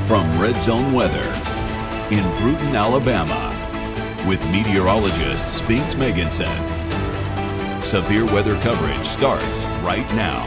From Red Zone Weather in Bruton, Alabama, with meteorologist Spinks Meganson. Severe weather coverage starts right now.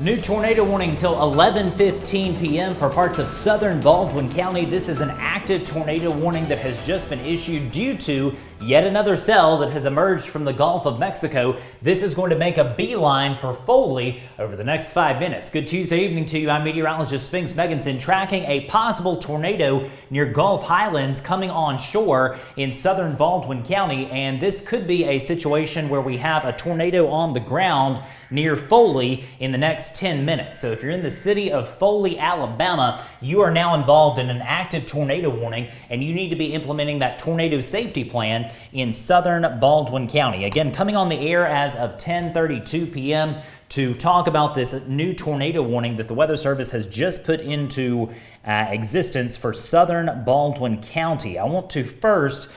New tornado warning till 11:15 p.m. for parts of southern Baldwin County. This is an active tornado warning that has just been issued due to yet another cell that has emerged from the Gulf of Mexico. This is going to make a beeline for Foley over the next 5 minutes. Good Tuesday evening to you. I'm meteorologist Spinks Meganson, tracking a possible tornado near Gulf Highlands coming on shore in southern Baldwin County. And this could be a situation where we have a tornado on the ground near Foley in the next 10 minutes. So if you're in the city of Foley, Alabama, you are now involved in an active tornado warning, and you need to be implementing that tornado safety plan in southern Baldwin County. Again, coming on the air as of 10:32 p.m. to talk about this new tornado warning that the Weather Service has just put into existence for southern Baldwin County. I want to first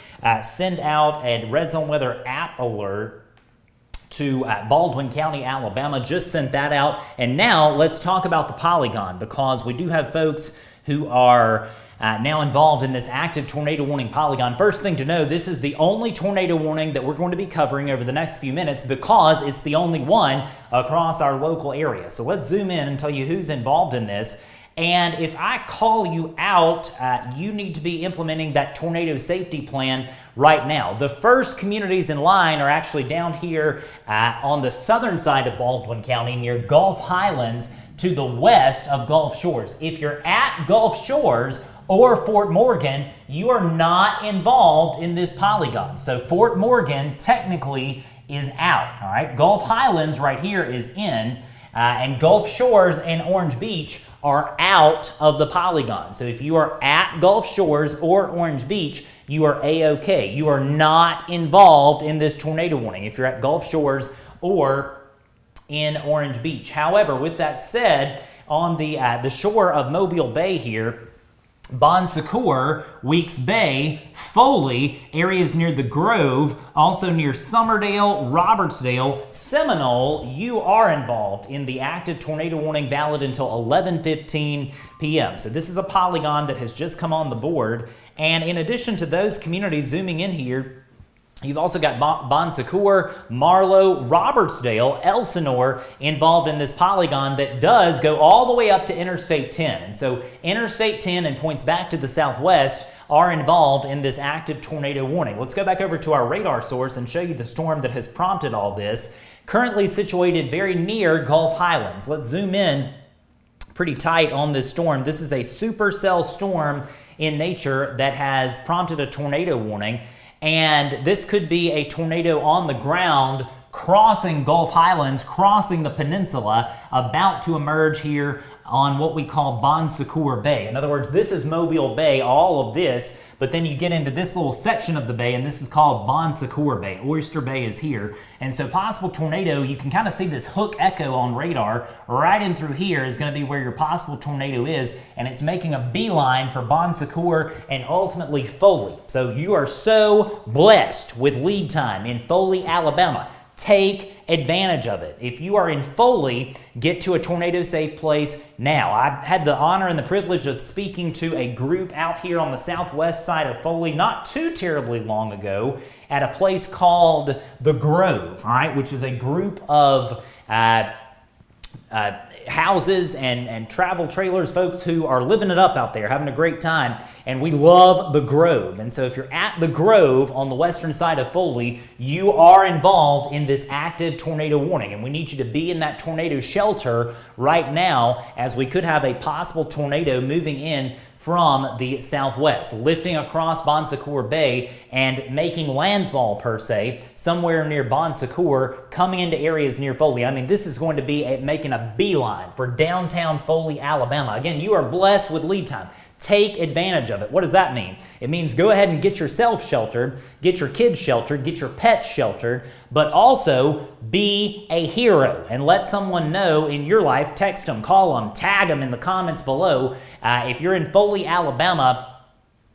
send out a Red Zone Weather app alert to Baldwin County, Alabama. Just sent that out. And now let's talk about the Polygon, because we do have folks who are now involved in this active tornado warning Polygon. First thing to know, this is the only tornado warning that we're going to be covering over the next few minutes, because it's the only one across our local area. So let's zoom in and tell you who's involved in this. And if I call you out, you need to be implementing that tornado safety plan right now. The first communities in line are actually down here on the southern side of Baldwin County near Gulf Highlands to the west of Gulf Shores. If you're at Gulf Shores or Fort Morgan, you are not involved in this Polygon. So Fort Morgan technically is out, all right? Gulf Highlands right here is in, and Gulf Shores and Orange Beach are out of the Polygon. So if you are at Gulf Shores or Orange Beach, you are A-OK. You are not involved in this tornado warning if you're at Gulf Shores or in Orange Beach. However, with that said, on the shore of Mobile Bay here, Bon Secour, Weeks Bay, Foley, areas near the Grove, also near Summerdale, Robertsdale, Seminole, you are involved in the active tornado warning valid until 11:15 p.m. So this is a Polygon that has just come on the board. And in addition to those communities, zooming in here, you've also got Bon Secour, Marlow, Robertsdale, Elsinore involved in this Polygon that does go all the way up to Interstate 10. And so Interstate 10 and points back to the southwest are involved in this active tornado warning. Let's go back over to our radar source and show you the storm that has prompted all this. Currently situated very near Gulf Highlands. Let's zoom in pretty tight on this storm. This is a supercell storm in nature that has prompted a tornado warning. And this could be a tornado on the ground crossing Gulf Highlands, crossing the peninsula, about to emerge here on what we call Bon Secour Bay. In other words, this is Mobile Bay, all of this, but then you get into this little section of the bay, and this is called Bon Secour Bay. Oyster Bay is here. And so possible tornado, you can kind of see this hook echo on radar. Right in through here is going to be where your possible tornado is, and it's making a beeline for Bon Secour and ultimately Foley. So you are so blessed with lead time in Foley, Alabama. Take advantage of it. If you are in Foley, get to a tornado safe place now. I had the honor and the privilege of speaking to a group out here on the southwest side of Foley not too terribly long ago at a place called The Grove, all right, which is a group of houses and travel trailers, folks who are living it up out there, having a great time, and we love The Grove. And so if you're at The Grove on the western side of Foley, you are involved in this active tornado warning, and we need you to be in that tornado shelter right now, as we could have a possible tornado moving in from the southwest, lifting across Bon Secour Bay and making landfall, per se, somewhere near Bon Secour, coming into areas near Foley. I mean, this is going to be making a beeline for downtown Foley, Alabama. Again, you are blessed with lead time. Take advantage of it. What does that mean? It means go ahead and get yourself sheltered, get your kids sheltered, get your pets sheltered, but also be a hero and let someone know in your life. Text them, call them, tag them in the comments below. If you're in Foley, Alabama,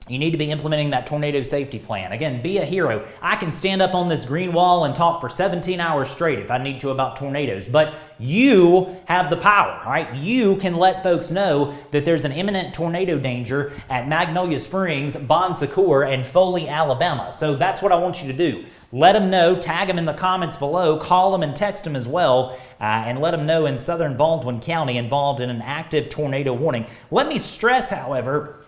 You need to be implementing that tornado safety plan. Again, be a hero. I can stand up on this green wall and talk for 17 hours straight if I need to about tornadoes, but you have the power, all right? You can let folks know that there's an imminent tornado danger at Magnolia Springs, Bon Secour, and Foley, Alabama. So that's what I want you to do. Let them know, tag them in the comments below, call them and text them as well, and let them know in southern Baldwin County involved in an active tornado warning. Let me stress, however,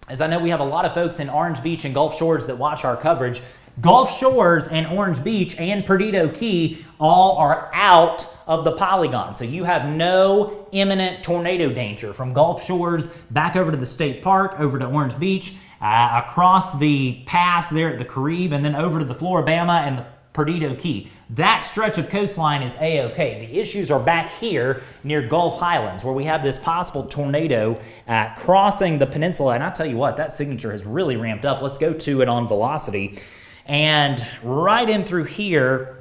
as I know we have a lot of folks in Orange Beach and Gulf Shores that watch our coverage, Gulf Shores and Orange Beach and Perdido Key all are out of the Polygon. So you have no imminent tornado danger from Gulf Shores back over to the state park, over to Orange Beach, across the pass there at the Caribe, and then over to the Floribama and the Perdido Key. That stretch of coastline is A-OK. The issues are back here near Gulf Highlands, where we have this possible tornado crossing the peninsula. And I tell you what, that signature has really ramped up. Let's go to it on velocity. And right in through here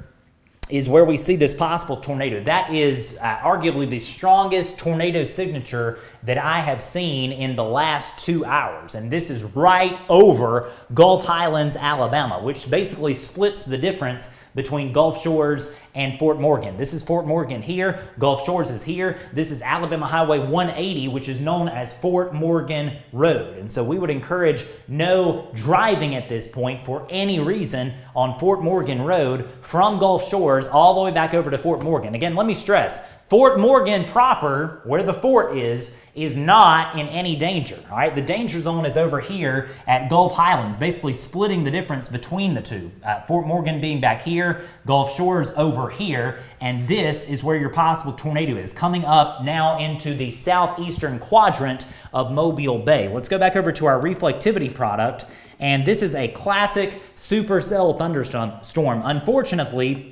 is where we see this possible tornado. That is arguably the strongest tornado signature that I have seen in the last 2 hours. And this is right over Gulf Highlands, Alabama, which basically splits the difference between Gulf Shores and Fort Morgan. This is Fort Morgan here, Gulf Shores is here. This is Alabama Highway 180, which is known as Fort Morgan Road. And so we would encourage no driving at this point for any reason on Fort Morgan Road from Gulf Shores all the way back over to Fort Morgan. Again, let me stress, Fort Morgan proper, where the fort is not in any danger, all right? The danger zone is over here at Gulf Highlands, basically splitting the difference between the two. Fort Morgan being back here, Gulf Shores over here, and this is where your possible tornado is, coming up now into the southeastern quadrant of Mobile Bay. Let's go back over to our reflectivity product, and this is a classic supercell thunderstorm. Unfortunately,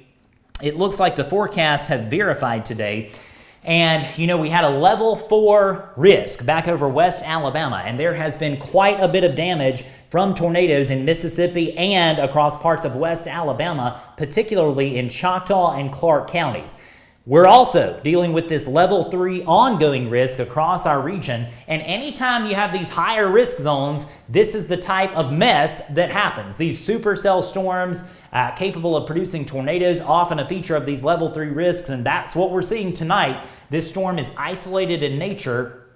it looks like the forecasts have verified today. And, you know, we had a level 4 risk back over West Alabama, and there has been quite a bit of damage from tornadoes in Mississippi and across parts of West Alabama, particularly in Choctaw and Clark counties. We're also dealing with this level 3 ongoing risk across our region, and anytime you have these higher risk zones, this is the type of mess that happens. These supercell storms capable of producing tornadoes, often a feature of these level 3 risks, and that's what we're seeing tonight. This storm is isolated in nature,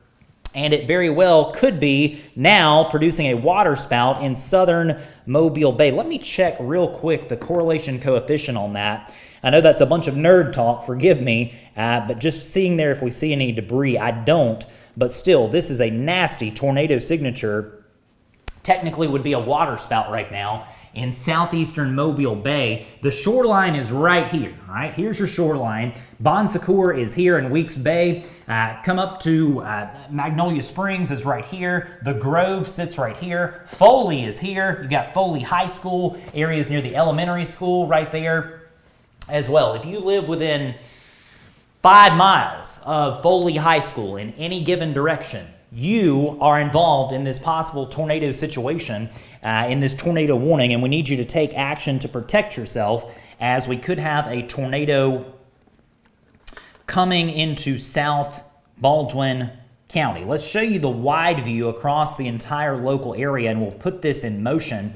and it very well could be now producing a water spout in southern Mobile Bay. Let me check real quick the correlation coefficient on that. I know that's a bunch of nerd talk, forgive me, but just seeing there if we see any debris, I don't, but still, this is a nasty tornado signature. Technically would be a water spout right now in southeastern Mobile Bay. The shoreline is right here, all right? Here's your shoreline. Bon Secour is here in Weeks Bay. Come up to Magnolia Springs is right here. The Grove sits right here. Foley is here. You got Foley High School, areas near the elementary school right there as well. If you live within 5 miles of Foley High School in any given direction, you are involved in this possible tornado situation, in this tornado warning, and we need you to take action to protect yourself, as we could have a tornado coming into South Baldwin County. Let's show you the wide view across the entire local area, and we'll put this in motion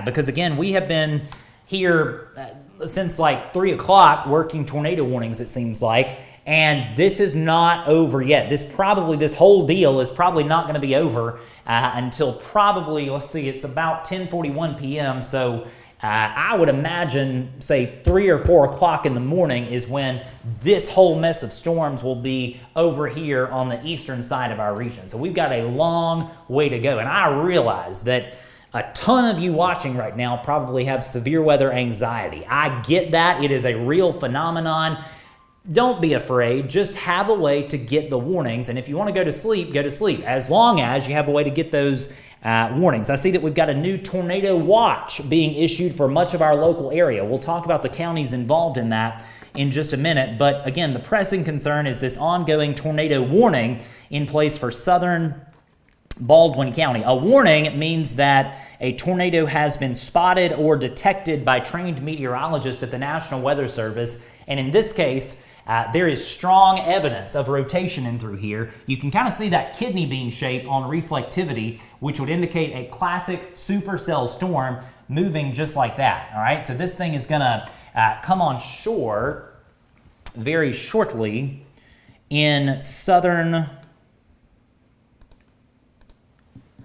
because, again, we have been here since like 3 o'clock working tornado warnings, it seems like, and this is not over yet. This whole deal is probably not going to be over until probably, let's see, it's about 10:41 p.m. So I would imagine, say, 3 or 4 o'clock in the morning is when this whole mess of storms will be over here on the eastern side of our region. So we've got a long way to go, and I realize that a ton of you watching right now probably have severe weather anxiety. I get that. It is a real phenomenon. Don't be afraid. Just have a way to get the warnings. And if you want to go to sleep, as long as you have a way to get those warnings. I see that we've got a new tornado watch being issued for much of our local area. We'll talk about the counties involved in that in just a minute. But again, the pressing concern is this ongoing tornado warning in place for southern Baldwin County. A warning means that a tornado has been spotted or detected by trained meteorologists at the National Weather Service, and in this case, there is strong evidence of rotation in through here. You can kind of see that kidney bean shape on reflectivity, which would indicate a classic supercell storm moving just like that. All right, so this thing is going to come on shore very shortly in southern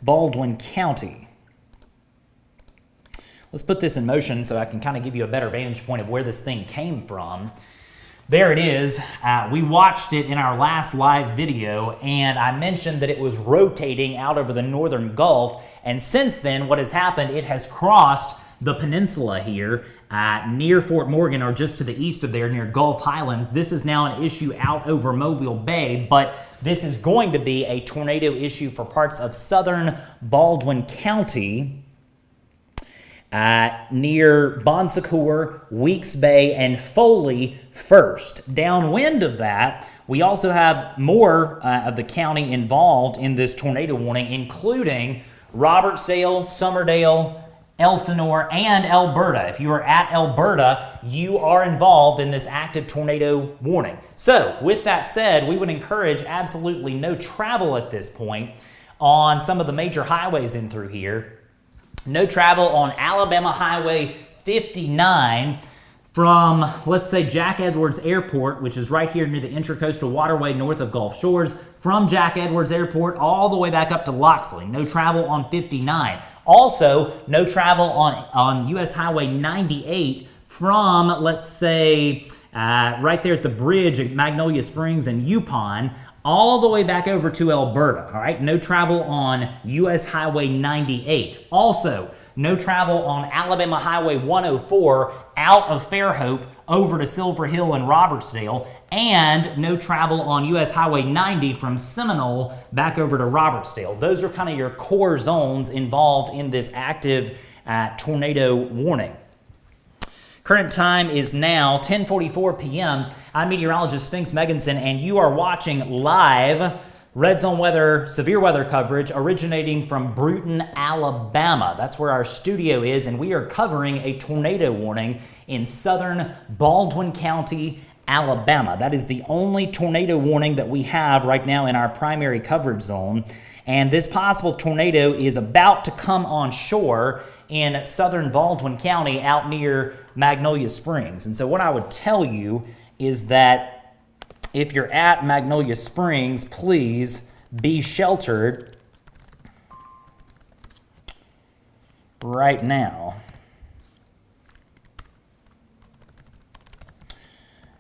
Baldwin County. Let's put this in motion so I can kind of give you a better vantage point of where this thing came from. There it is. We watched it in our last live video, and I mentioned that it was rotating out over the northern Gulf, and since then what has happened, it has crossed the peninsula here near Fort Morgan, or just to the east of there near Gulf Highlands. This is now an issue out over Mobile Bay, but this is going to be a tornado issue for parts of southern Baldwin County, near Bon Secours, Weeks Bay, and Foley first. Downwind of that, we also have more of the county involved in this tornado warning, including Robertsdale, Summerdale, Elsinore, and Alberta. If you are at Alberta, you are involved in this active tornado warning. So, with that said, we would encourage absolutely no travel at this point on some of the major highways in through here. No travel on Alabama Highway 59 from, let's say, Jack Edwards Airport, which is right here near the Intracoastal Waterway north of Gulf Shores, from Jack Edwards Airport all the way back up to Loxley. No travel on 59. Also, no travel on US Highway 98 from, let's say, right there at the bridge at Magnolia Springs and Yukon, all the way back over to Alberta, all right? No travel on US Highway 98. Also, no travel on Alabama Highway 104 out of Fairhope over to Silver Hill and Robertsdale, and no travel on US Highway 90 from Seminole back over to Robertsdale. Those are kind of your core zones involved in this active tornado warning. Current time is now 10:44 p.m. I'm meteorologist Spinks Megginson, and you are watching live Red Zone weather, severe weather coverage originating from Brewton, Alabama. That's where our studio is, and we are covering a tornado warning in southern Baldwin County, Alabama. That is the only tornado warning that we have right now in our primary coverage zone. And this possible tornado is about to come on shore in southern Baldwin County out near Magnolia Springs. And so what I would tell you is that if you're at Magnolia Springs, please be sheltered right now.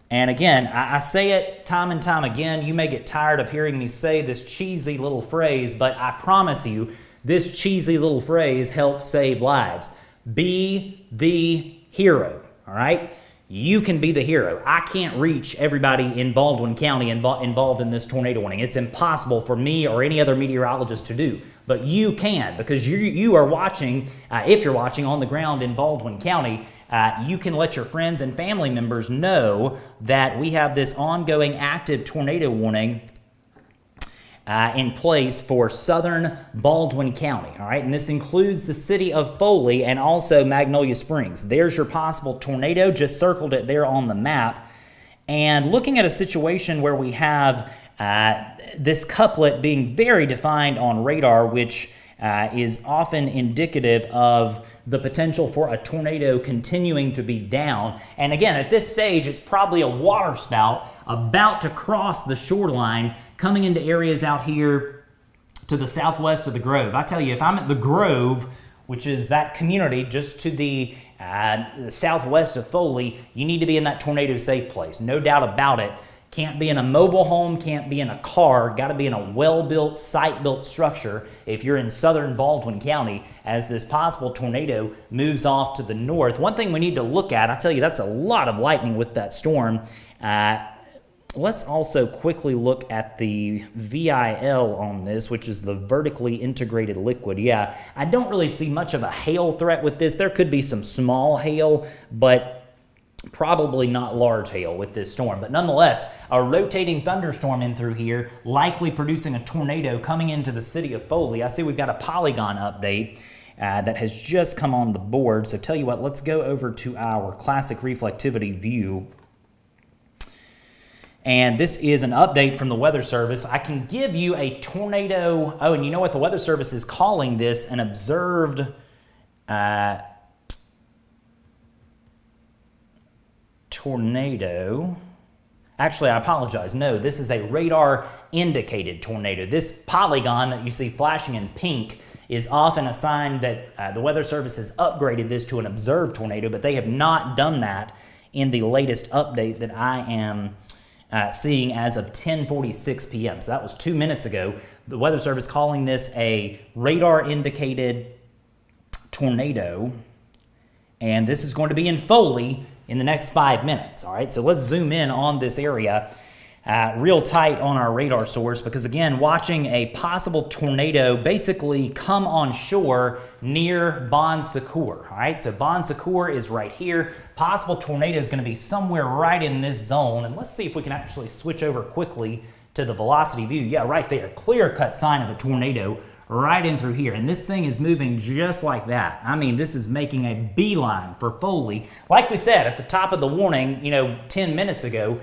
And again, I say it time and time again. You may get tired of hearing me say this cheesy little phrase, but I promise you, this cheesy little phrase helps save lives. Be the hero, all right? You can be the hero. I can't reach everybody in Baldwin County involved in this tornado warning. It's impossible for me or any other meteorologist to do. But you can, because you are watching, if you're watching on the ground in Baldwin County, you can let your friends and family members know that we have this ongoing active tornado warning in place for southern Baldwin County, all right? And this includes the city of Foley and also Magnolia Springs. There's your possible tornado, just circled it there on the map. And looking at a situation where we have this couplet being very defined on radar, which is often indicative of the potential for a tornado continuing to be down. And again, at this stage, it's probably a water spout about to cross the shoreline, coming into areas out here to the southwest of the Grove. I tell you, if I'm at the Grove, which is that community just to the southwest of Foley, you need to be in that tornado safe place. No doubt about it. Can't be in a mobile home, can't be in a car, got to be in a well-built, site-built structure if you're in southern Baldwin County as this possible tornado moves off to the north. One thing we need to look at, I tell you, that's a lot of lightning with that storm. Let's also quickly look at the VIL on this, which is the vertically integrated liquid. Yeah, I don't really see much of a hail threat with this. There could be some small hail, but probably not large hail with this storm. But nonetheless, a rotating thunderstorm in through here, likely producing a tornado coming into the city of Foley. I see we've got a Polygon update that has just come on the board. So tell you what, let's go over to our classic reflectivity view. And this is an update from the Weather Service. I can give you a tornado. Oh, and you know what? The Weather Service is calling this an observed tornado. Actually, I apologize. No, this is a radar indicated tornado. This polygon that you see flashing in pink is often a sign that the Weather Service has upgraded this to an observed tornado, but they have not done that in the latest update that I am seeing as of 10:46 p.m. So that was 2 minutes ago. The Weather Service calling this a radar indicated tornado, and this is going to be in Foley in the next 5 minutes. All right, so let's zoom in on this area real tight on our radar source, because again, watching a possible tornado basically come on shore near Bon Secours. All right, so Bon Secours is right here. Possible tornado is going to be somewhere right in this zone, and let's see if we can actually switch over quickly to the velocity view. Yeah, right there, clear-cut sign of a tornado right in through here, and this thing is moving just like that. I mean, this is making a beeline for Foley. Like we said at the top of the warning, 10 minutes ago,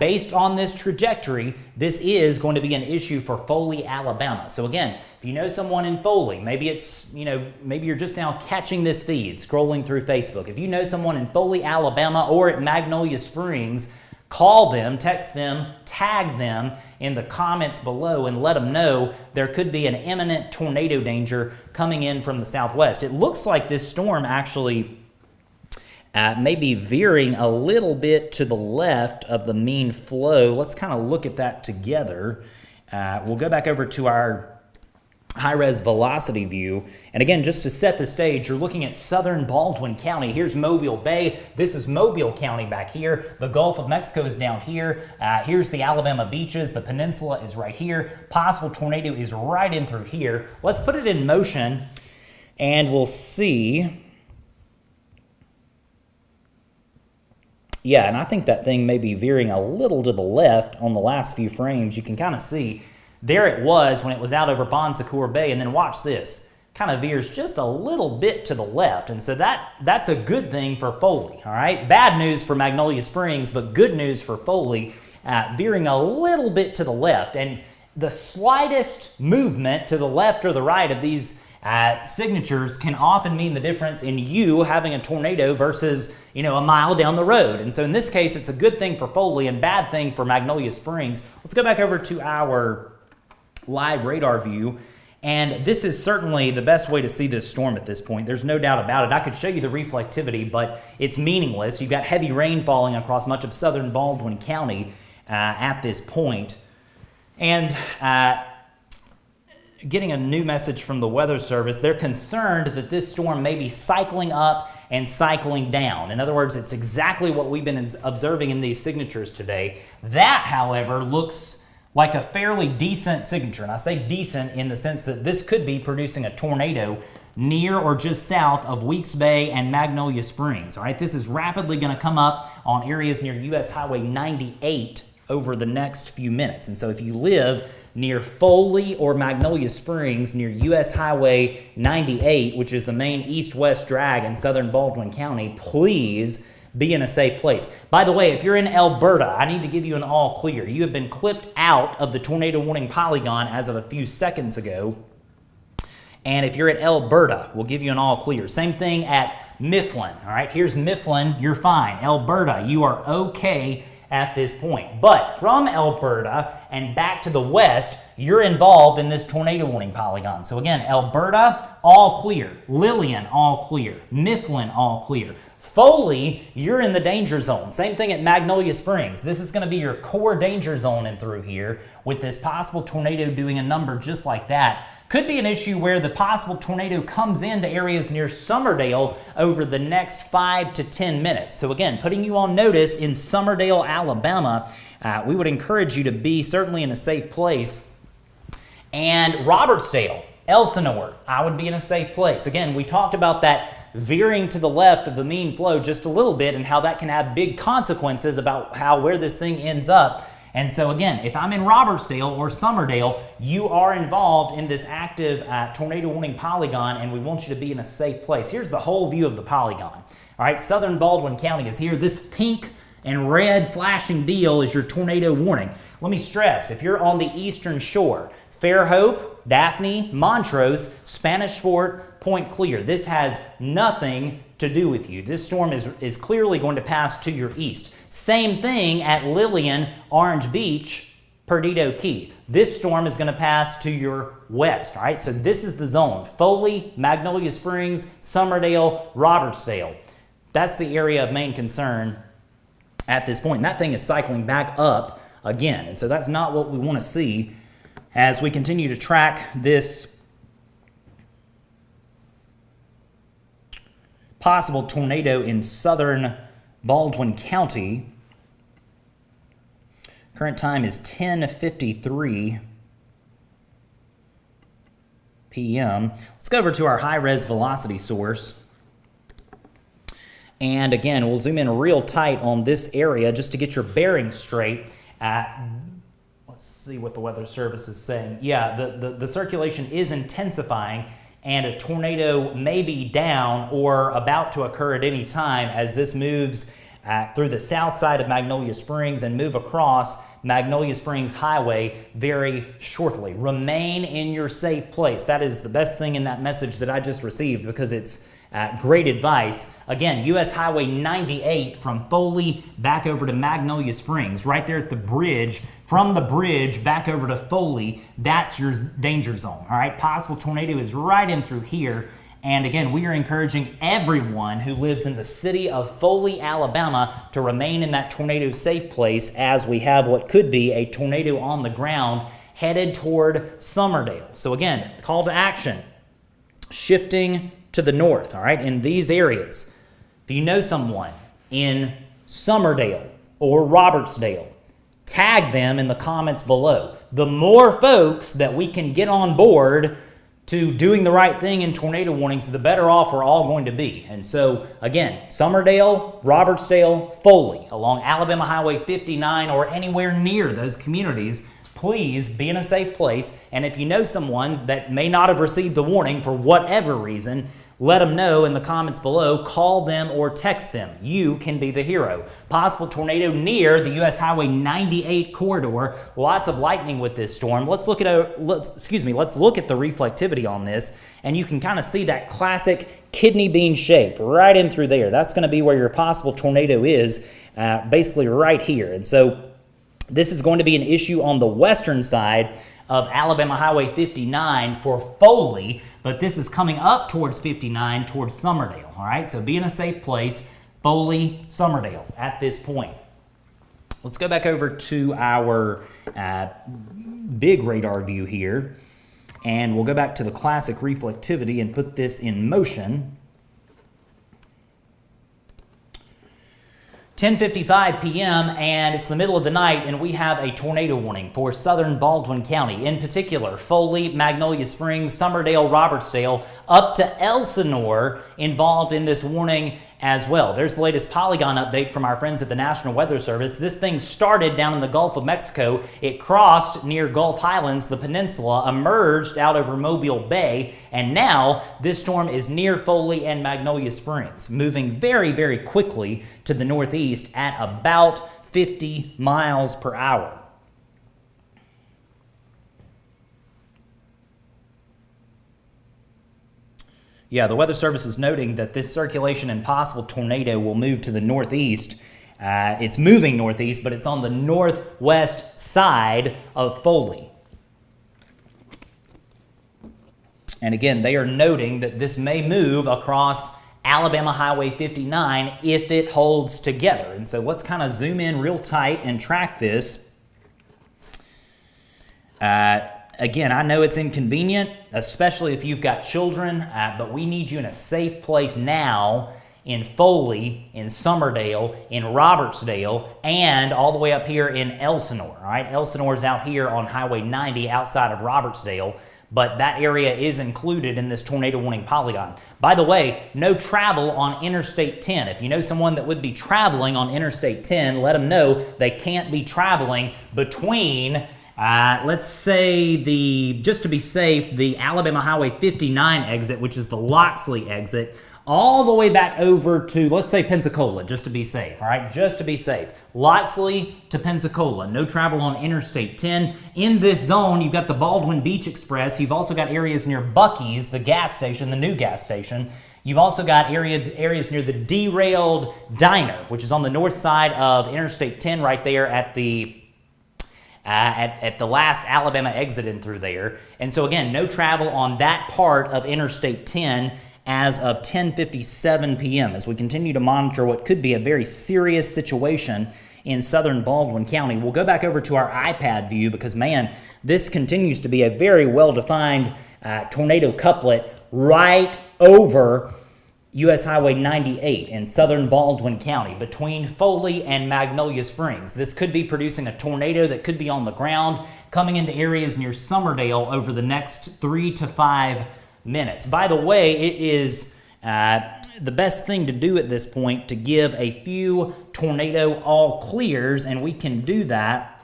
based on this trajectory, this is going to be an issue for Foley, Alabama. So again, if you know someone in Foley, maybe it's, maybe you're just now catching this feed, scrolling through Facebook. If you know someone in Foley, Alabama, or at Magnolia Springs, call them, text them, tag them in the comments below and let them know there could be an imminent tornado danger coming in from the southwest. It looks like this storm actually may be veering a little bit to the left of the mean flow. Let's kind of look at that together. We'll go back over to our high-res velocity view. And again, just to set the stage, you're looking at southern Baldwin County. Here's Mobile Bay. This is Mobile County back here. The Gulf of Mexico is down here. Here's the Alabama beaches. The peninsula is right here. Possible tornado is right in through here. Let's put it in motion, and we'll see. Yeah, and I think that thing may be veering a little to the left on the last few frames. You can kind of see there it was when it was out over Bon Secours Bay, and then watch this. Kind of veers just a little bit to the left, and so that's a good thing for Foley, all right? Bad news for Magnolia Springs, but good news for Foley, veering a little bit to the left. And the slightest movement to the left or the right of these signatures can often mean the difference in you having a tornado versus, a mile down the road. And so in this case, it's a good thing for Foley and bad thing for Magnolia Springs. Let's go back over to our live radar view, and this is certainly the best way to see this storm at this point. There's no doubt about it. I could show you the reflectivity, but it's meaningless. You've got heavy rain falling across much of southern Baldwin County at this point. And getting a new message from the Weather Service, they're concerned that this storm may be cycling up and cycling down. In other words, it's exactly what we've been observing in these signatures today. That, however, looks like a fairly decent signature. And I say decent in the sense that this could be producing a tornado near or just south of Weeks Bay and Magnolia Springs. All right, this is rapidly going to come up on areas near US Highway 98 over the next few minutes. And so if you live near Foley or Magnolia Springs near US Highway 98, which is the main east-west drag in southern Baldwin County, please be in a safe place. By the way, if you're in Alberta, I need to give you an all clear. You have been clipped out of the tornado warning polygon as of a few seconds ago. And if you're at Alberta, we'll give you an all clear. Same thing at Mifflin. All right, here's Mifflin, you're fine. Alberta, you are okay at this point. But from Alberta and back to the west, you're involved in this tornado warning polygon. So again, Alberta, all clear. Lillian, all clear. Mifflin, all clear. Foley, you're in the danger zone. Same thing at Magnolia Springs. This is going to be your core danger zone in through here with this possible tornado doing a number just like that. Could be an issue where the possible tornado comes into areas near Summerdale over the next 5 to 10 minutes. So again, putting you on notice in Summerdale, Alabama, we would encourage you to be certainly in a safe place. And Robertsdale, Elsinore, I would be in a safe place. Again, we talked about that veering to the left of the mean flow just a little bit and how that can have big consequences about where this thing ends up. And so again, if I'm in Robertsdale or Summerdale, you are involved in this active tornado warning polygon, and we want you to be in a safe place. Here's the whole view of the polygon. All right, southern Baldwin County is here. This pink And red flashing deal is your tornado warning. Let me stress, if you're on the eastern shore, Fairhope, Daphne, Montrose, Spanish Fort, Point Clear, this has nothing to do with you. This storm is clearly going to pass to your east. Same thing at Lillian, Orange Beach, Perdido Key. This storm is going to pass to your west, all right? So this is the zone. Foley, Magnolia Springs, Summerdale, Robertsdale. That's the area of main concern at this point. And that thing is cycling back up again. And so that's not what we want to see as we continue to track this possible tornado in southern Baldwin County. Current time is 10:53 p.m. Let's go over to our high-res velocity source. And again, we'll zoom in real tight on this area just to get your bearings straight. Let's see what the Weather Service is saying. Yeah, the circulation is intensifying, and a tornado may be down or about to occur at any time as this moves through the south side of Magnolia Springs and move across Magnolia Springs Highway very shortly. Remain in your safe place. That is the best thing in that message that I just received, because it's great advice. Again, US Highway 98 from Foley back over to Magnolia Springs, right there at the bridge. From the bridge back over to Foley, that's your danger zone. All right, possible tornado is right in through here. And again, we are encouraging everyone who lives in the city of Foley, Alabama, to remain in that tornado safe place, as we have what could be a tornado on the ground headed toward Summerdale. So again, call to action, shifting to the north, all right, in these areas. If you know someone in Summerdale or Robertsdale, tag them in the comments below. The more folks that we can get on board to doing the right thing in tornado warnings, the better off we're all going to be. And so, again, Summerdale, Robertsdale, Foley, along Alabama Highway 59 or anywhere near those communities, please be in a safe place. And if you know someone that may not have received the warning for whatever reason, let them know in the comments below. Call them or text them. You can be the hero. Possible tornado near the US Highway 98 corridor. Lots of lightning with this storm. Let's look at let's look at the reflectivity on this, and you can kind of see that classic kidney bean shape right in through there. That's going to be where your possible tornado is, basically right here. And so this is going to be an issue on the western side of Alabama Highway 59 for Foley, but this is coming up towards 59 towards Summerdale, all right? So be in a safe place, Foley, Summerdale at this point. Let's go back over to our big radar view here, and we'll go back to the classic reflectivity and put this in motion. 10:55 p.m. and it's the middle of the night, and we have a tornado warning for southern Baldwin County, in particular Foley, Magnolia Springs, Summerdale, Robertsdale, up to Elsinore involved in this warning as well. There's the latest Polygon update from our friends at the National Weather Service. This thing started down in the Gulf of Mexico. It crossed near Gulf Highlands, the peninsula, emerged out over Mobile Bay, and now this storm is near Foley and Magnolia Springs, moving very, very quickly to the northeast at about 50 miles per hour. Yeah, the Weather Service is noting that this circulation and possible tornado will move to the northeast. It's moving northeast, but it's on the northwest side of Foley. And again, they are noting that this may move across Alabama Highway 59 if it holds together. And so let's kind of zoom in real tight and track this. Again, I know it's inconvenient, especially if you've got children, but we need you in a safe place now in Foley, in Summerdale, in Robertsdale, and all the way up here in Elsinore. All right, Elsinore's out here on Highway 90 outside of Robertsdale, but that area is included in this tornado warning polygon. By the way, no travel on Interstate 10. If you know someone that would be traveling on Interstate 10, let them know they can't be traveling between let's say just to be safe, the Alabama Highway 59 exit, which is the Loxley exit, all the way back over to, let's say, Pensacola, just to be safe, all right? Just to be safe. Loxley to Pensacola, no travel on Interstate 10. In this zone, you've got the Baldwin Beach Express. You've also got areas near Buc-ee's, the gas station, the new gas station. You've also got areas near the Derailed Diner, which is on the north side of Interstate 10, right there at the at the last Alabama exit in through there. And so again, no travel on that part of Interstate 10 as of 10:57 p.m. as we continue to monitor what could be a very serious situation in southern Baldwin County. We'll go back over to our iPad view because, man, this continues to be a very well-defined tornado couplet right over U.S. Highway 98 in southern Baldwin County between Foley and Magnolia Springs. This could be producing a tornado that could be on the ground coming into areas near Summerdale over the next 3 to 5 minutes. By the way, it is the best thing to do at this point to give a few tornado all clears, and we can do that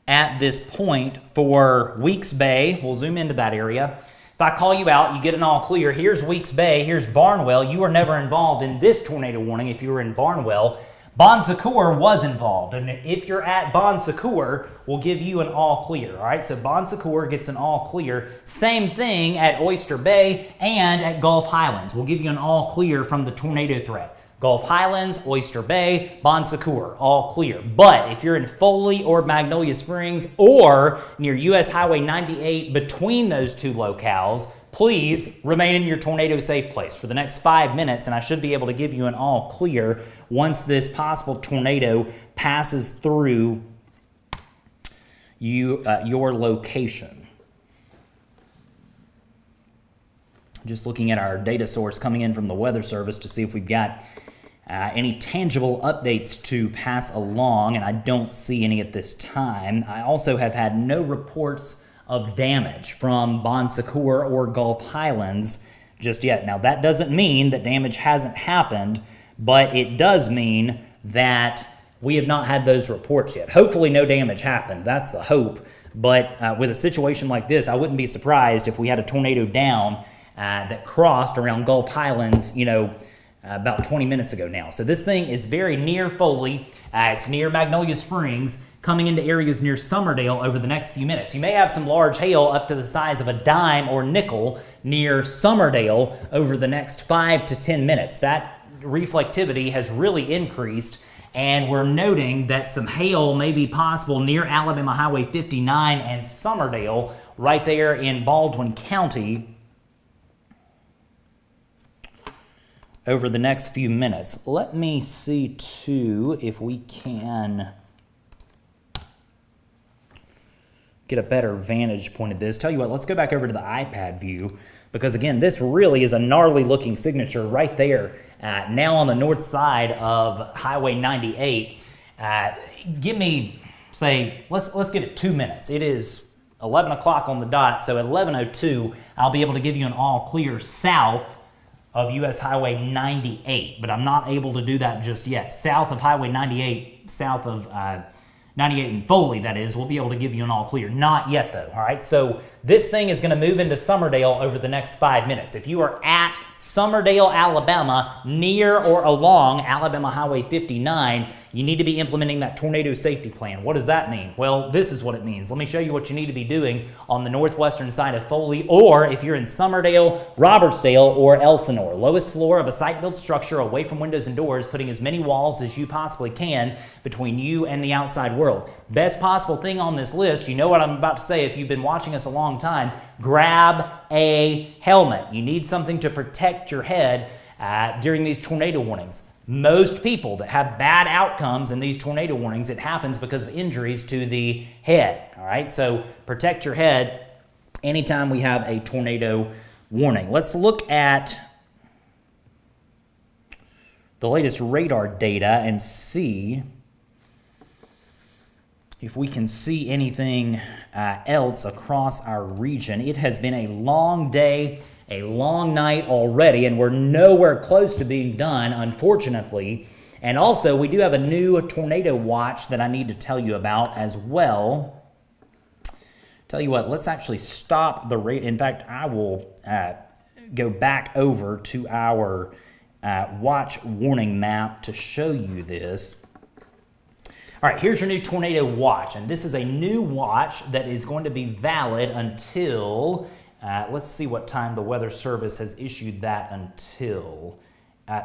at this point for Weeks Bay. We'll zoom into that area. If I call you out, you get an all clear. Here's Weeks Bay, here's Barnwell. You were never involved in this tornado warning if you were in Barnwell. Bon Secour was involved, and if you're at Bon Secour, we'll give you an all clear, all right? So Bon Secour gets an all clear. Same thing at Oyster Bay and at Gulf Highlands. We'll give you an all clear from the tornado threat. Gulf Highlands, Oyster Bay, Bon Secour, all clear. But if you're in Foley or Magnolia Springs or near U.S. Highway 98 between those two locales, please remain in your tornado safe place for the next 5 minutes, and I should be able to give you an all clear once this possible tornado passes through your location. Just looking at our data source coming in from the Weather Service to see if we've got any tangible updates to pass along, and I don't see any at this time. I also have had no reports of damage from Bon Secour or Gulf Highlands just yet. Now, that doesn't mean that damage hasn't happened, but it does mean that we have not had those reports yet. Hopefully no damage happened. That's the hope. But with a situation like this, I wouldn't be surprised if we had a tornado down that crossed around Gulf Highlands, about 20 minutes ago now. So this thing is very near Foley. It's near Magnolia Springs, coming into areas near Summerdale over the next few minutes. You may have some large hail up to the size of a dime or nickel near Summerdale over the next 5 to 10 minutes. That reflectivity has really increased, and we're noting that some hail may be possible near Alabama Highway 59 and Summerdale right there in Baldwin County over the next few minutes. Let me see, too, if we can get a better vantage point of this. Tell you what, let's go back over to the iPad view, because, again, this really is a gnarly-looking signature right there, now on the north side of Highway 98. Give me, say, let's give it 2 minutes. It is 11 o'clock on the dot, so at 11:02, I'll be able to give you an all clear south of U.S. Highway 98, but I'm not able to do that just yet. South of Highway 98, south of 98 in Foley, that is, we'll be able to give you an all clear. Not yet, though, all right? So this thing is going to move into Summerdale over the next 5 minutes. If you are at Summerdale, Alabama, near or along Alabama Highway 59, you need to be implementing that tornado safety plan. What does that mean? Well, this is what it means. Let me show you what you need to be doing on the northwestern side of Foley, or if you're in Summerdale, Robertsdale, or Elsinore. Lowest floor of a site-built structure away from windows and doors, putting as many walls as you possibly can between you and the outside world. Best possible thing on this list, you know what I'm about to say if you've been watching us a long time, grab a helmet. You need something to protect your head during these tornado warnings. Most people that have bad outcomes in these tornado warnings, it happens because of injuries to the head, all right? So protect your head anytime we have a tornado warning. Let's look at the latest radar data and see if we can see anything else across our region. It has been a long day, a long night already, and we're nowhere close to being done, unfortunately. And also, we do have a new tornado watch that I need to tell you about as well. Tell you what, let's actually stop the rate. In fact, I will go back over to our watch warning map to show you this. All right, here's your new tornado watch, and this is a new watch that is going to be valid until, let's see what time the Weather Service has issued that until,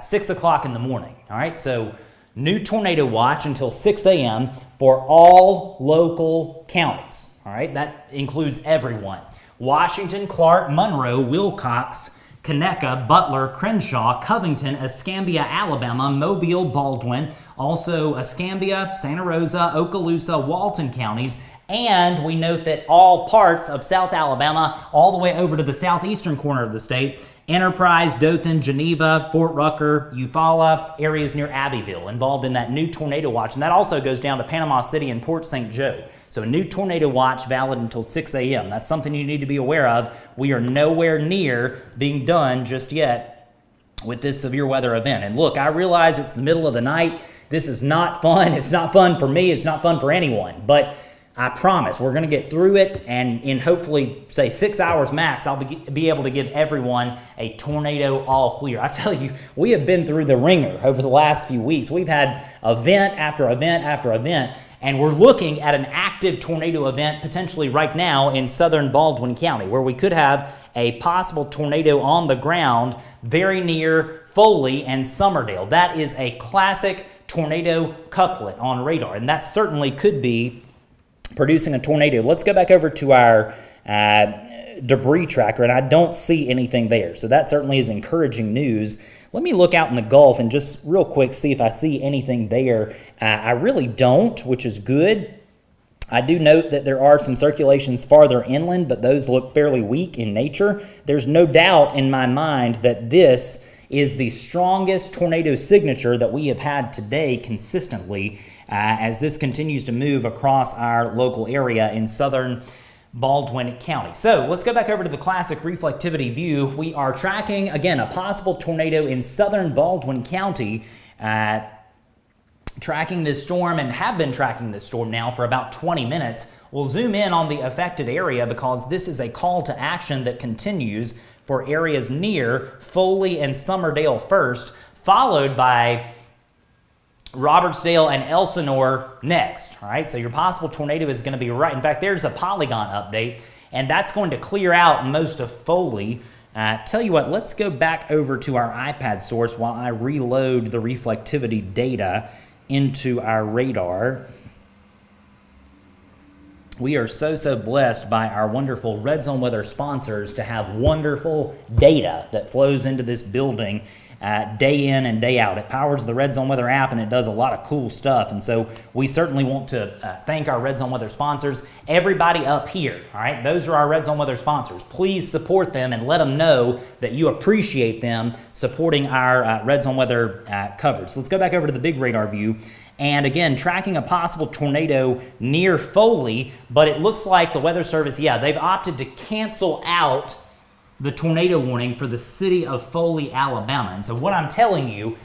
6 o'clock in the morning. All right, so new tornado watch until 6 a.m. for all local counties. All right, that includes everyone. Washington, Clark, Monroe, Wilcox, Conecuh, Butler, Crenshaw, Covington, Escambia, Alabama, Mobile, Baldwin, also Escambia, Santa Rosa, Okaloosa, Walton counties, and we note that all parts of South Alabama, all the way over to the southeastern corner of the state, Enterprise, Dothan, Geneva, Fort Rucker, Eufaula, areas near Abbeville, involved in that new tornado watch, and that also goes down to Panama City and Port St. Joe. So a new tornado watch valid until 6 a.m. That's something you need to be aware of. We are nowhere near being done just yet with this severe weather event. And look, I realize it's the middle of the night. This is not fun. It's not fun for me. It's not fun for anyone. But I promise we're going to get through it, and in hopefully, say, 6 hours max, I'll be able to give everyone a tornado all clear. I tell you, we have been through the ringer over the last few weeks. We've had event after event after event, and we're looking at an active tornado event potentially right now in southern Baldwin County, where we could have a possible tornado on the ground very near Foley and Summerdale. That is a classic tornado couplet on radar, and that certainly could be producing a tornado. Let's go back over to our debris tracker, and I don't see anything there. So that certainly is encouraging news. Let me look out in the Gulf and just real quick see if I see anything there. I really don't, which is good. I do note that there are some circulations farther inland, but those look fairly weak in nature. There's no doubt in my mind that this is the strongest tornado signature that we have had today consistently, as this continues to move across our local area in southern Baldwin County. So let's go back over to the classic reflectivity view. We are tracking, again, a possible tornado in southern Baldwin County, tracking this storm, and have been tracking this storm now for about 20 minutes. We'll zoom in on the affected area because this is a call to action that continues for areas near Foley and Summerdale first, followed by Robertsdale and Elsinore next. All right, so your possible tornado is going to be right. In fact, there's a Polygon update, and that's going to clear out most of Foley. Tell you what, let's go back over to our iPad source while I reload the reflectivity data into our radar. We are so blessed by our wonderful Red Zone Weather sponsors to have wonderful data that flows into this building day in and day out. It powers the Red Zone Weather app, and it does a lot of cool stuff. And so we certainly want to thank our Red Zone Weather sponsors. Everybody up here, all right, those are our Red Zone Weather sponsors. Please support them and let them know that you appreciate them supporting our Red Zone Weather coverage. So let's go back over to the big radar view. And again, tracking a possible tornado near Foley, but it looks like the Weather Service, they've opted to cancel out the tornado warning for the city of Foley, Alabama. And so what I'm telling you,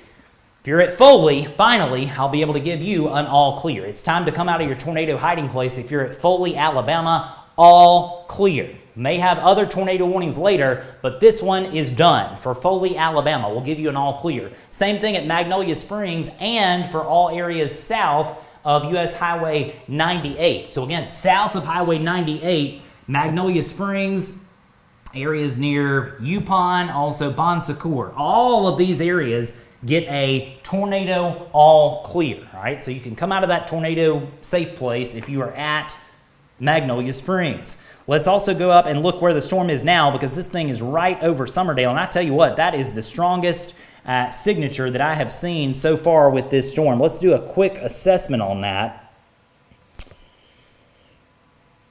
if you're at Foley, finally, I'll be able to give you an all clear. It's time to come out of your tornado hiding place. If you're at Foley, Alabama, all clear. May have other tornado warnings later, but this one is done. For Foley, Alabama, we'll give you an all clear. Same thing at Magnolia Springs and for all areas south of US Highway 98. So again, south of Highway 98, Magnolia Springs, areas near Yupon, also Bon Secours. All of these areas get a tornado all clear, all right? So you can come out of that tornado safe place if you are at Magnolia Springs. Let's also go up and look where the storm is now, because this thing is right over Summerdale. And I tell you what, that is the strongest signature that I have seen so far with this storm. Let's do a quick assessment on that.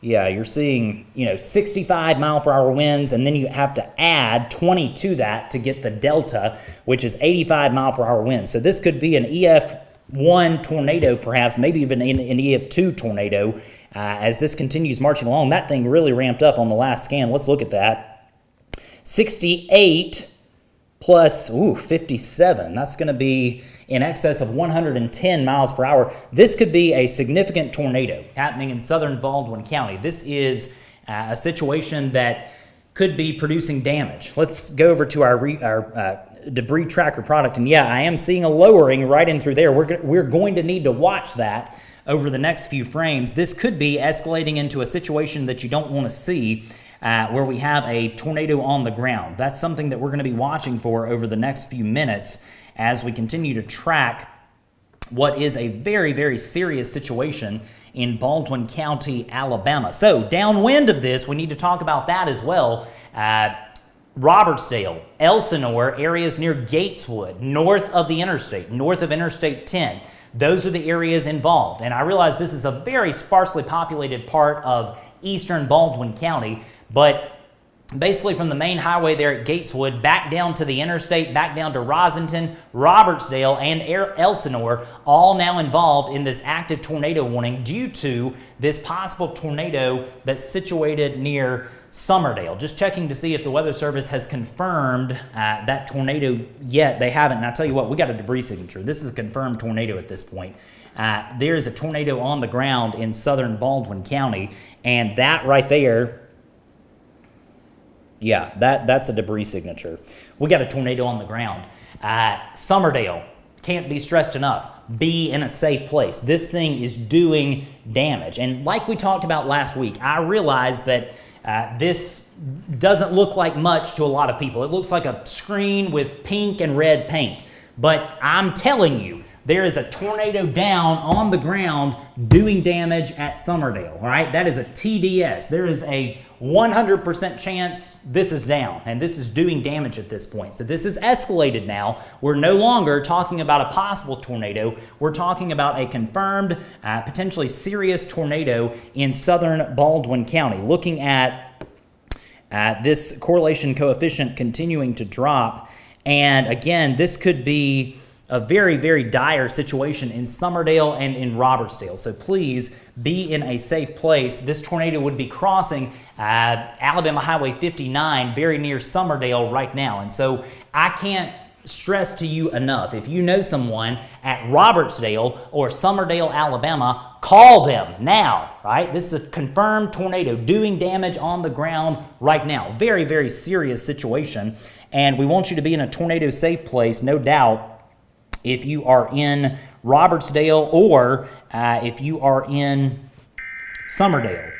Yeah, you're seeing, 65 mile per hour winds, and then you have to add 20 to that to get the delta, which is 85 mile per hour winds. So this could be an EF1 tornado, perhaps, maybe even an EF2 tornado. As this continues marching along, that thing really ramped up on the last scan. Let's look at that. 68 plus 57. That's going to be in excess of 110 miles per hour. This could be a significant tornado happening in southern Baldwin County. This is a situation that could be producing damage. Let's go over to our debris tracker product, and yeah, I am seeing a lowering right in through there. We're going to need to watch that over the next few frames. This could be escalating into a situation that you don't want to see, where we have a tornado on the ground. That's something that we're going to be watching for over the next few minutes as we continue to track what is a very, very serious situation in Baldwin County, Alabama. So downwind of this, we need to talk about that as well. Robertsdale, Elsinore, areas near Gateswood, north of the interstate, north of Interstate 10. Those are the areas involved. And I realize this is a very sparsely populated part of eastern Baldwin County, but basically from the main highway there at Gateswood, back down to the interstate, back down to Rossington, Robertsdale, and Elsinore, all now involved in this active tornado warning due to this possible tornado that's situated near Summerdale. Just checking to see if the Weather Service has confirmed that tornado yet. They haven't, and I'll tell you what, we got a debris signature. This is a confirmed tornado at this point. There is a tornado on the ground in southern Baldwin County, and that right there, yeah, that's a debris signature. We got a tornado on the ground. Summerdale, can't be stressed enough. Be in a safe place. This thing is doing damage. And like we talked about last week, I realized that this doesn't look like much to a lot of people. It looks like a screen with pink and red paint. But I'm telling you, there is a tornado down on the ground doing damage at Summerdale, all right? That is a TDS. There is a 100% chance this is down, and this is doing damage at this point. So this is escalated now. We're no longer talking about a possible tornado. We're talking about a confirmed, potentially serious tornado in southern Baldwin County. Looking at this correlation coefficient continuing to drop, and again, this could be a very, very dire situation in Summerdale and in Robertsdale. So please be in a safe place. This tornado would be crossing Alabama Highway 59 very near Summerdale right now. And so I can't stress to you enough, if you know someone at Robertsdale or Summerdale, Alabama, call them now, right? This is a confirmed tornado doing damage on the ground right now. Very, very serious situation. And we want you to be in a tornado safe place, no doubt, if you are in Robertsdale or if you are in Summerdale.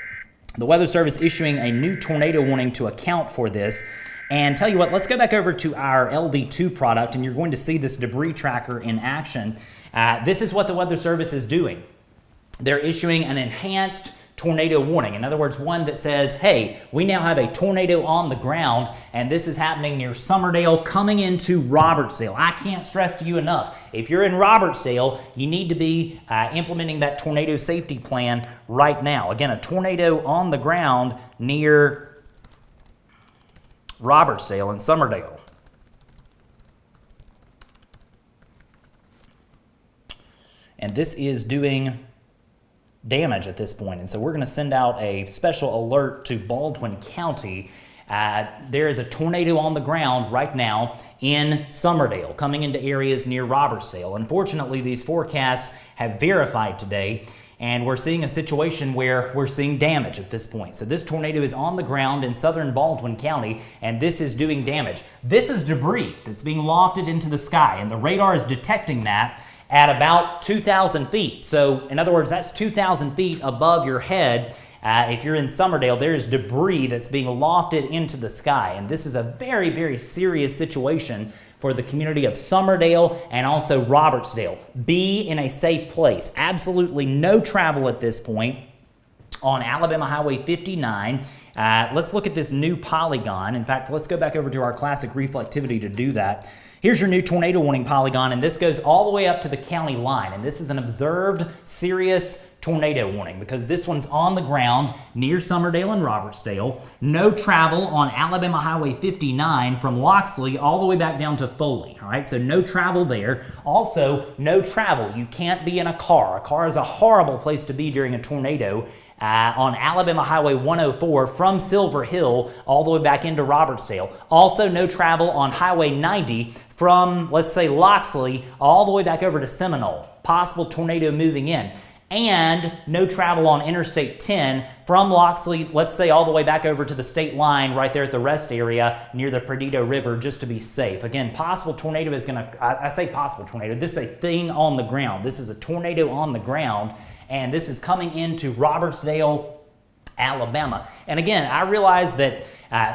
The Weather Service issuing a new tornado warning to account for this. And tell you what, let's go back over to our LD2 product, and you're going to see this debris tracker in action. This is what the Weather Service is doing. They're issuing an enhanced tornado warning. In other words, one that says, hey, we now have a tornado on the ground, and this is happening near Summerdale coming into Robertsdale. I can't stress to you enough, if you're in Robertsdale, you need to be implementing that tornado safety plan right now. Again, a tornado on the ground near Robertsdale and Summerdale. And this is doing damage at this point. And so we're going to send out a special alert to Baldwin County. There is a tornado on the ground right now in Summerdale, coming into areas near Robertsdale. Unfortunately, these forecasts have verified today, and we're seeing a situation where we're seeing damage at this point. So this tornado is on the ground in southern Baldwin County, and this is doing damage. This is debris that's being lofted into the sky, and the radar is detecting that at about 2,000 feet. So in other words, that's 2,000 feet above your head. If you're in Summerdale, there is debris that's being lofted into the sky. And this is a very, very serious situation for the community of Summerdale and also Robertsdale. Be in a safe place. Absolutely no travel at this point on Alabama Highway 59. Let's look at this new Polygon. In fact, let's go back over to our classic reflectivity to do that. Here's your new tornado warning Polygon, and this goes all the way up to the county line. And this is an observed serious tornado warning because this one's on the ground near Summerdale and Robertsdale. No travel on Alabama Highway 59 from Loxley all the way back down to Foley. All right, so no travel there. Also, no travel. You can't be in a car. A car is a horrible place to be during a tornado. On Alabama Highway 104 from Silver Hill all the way back into Robertsdale. Also, no travel on Highway 90 from, let's say, Loxley all the way back over to Seminole. Possible tornado moving in. and no travel on Interstate 10 from Loxley, let's say all the way back over to the state line right there at the rest area near the Perdido River, just to be safe. Again, possible tornado is going to, I say possible tornado, this is a thing on the ground. This is a tornado on the ground, and this is coming into Robertsdale, Alabama. And again, I realize that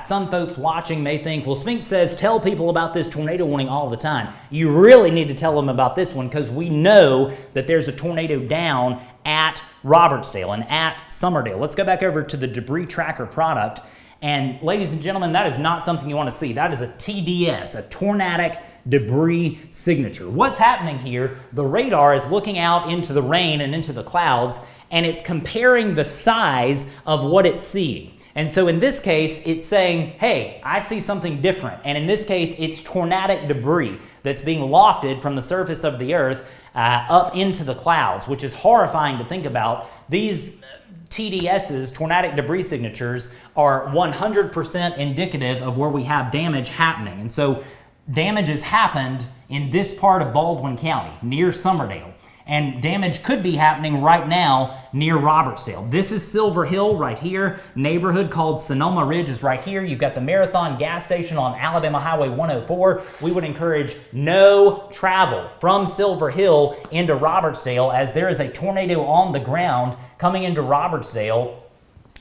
some folks watching may think, well, Spink says tell people about this tornado warning all the time. You really need to tell them about this one, because we know that there's a tornado down at Robertsdale and at Summerdale. Let's go back over to the debris tracker product. And ladies and gentlemen, that is not something you want to see. That is a TDS, a tornadic debris signature. What's happening here? The radar is looking out into the rain and into the clouds, and it's comparing the size of what it's seeing. And so in this case, it's saying, hey, I see something different. And in this case, it's tornadic debris that's being lofted from the surface of the earth up into the clouds, which is horrifying to think about. These TDSs, tornadic debris signatures, are 100% indicative of where we have damage happening. And so damage has happened in this part of Baldwin County, near Summerdale. And damage could be happening right now near Robertsdale. This is Silver Hill right here. Neighborhood called Sonoma Ridge is right here. You've got the Marathon gas station on Alabama Highway 104. We would encourage no travel from Silver Hill into Robertsdale, as there is a tornado on the ground coming into Robertsdale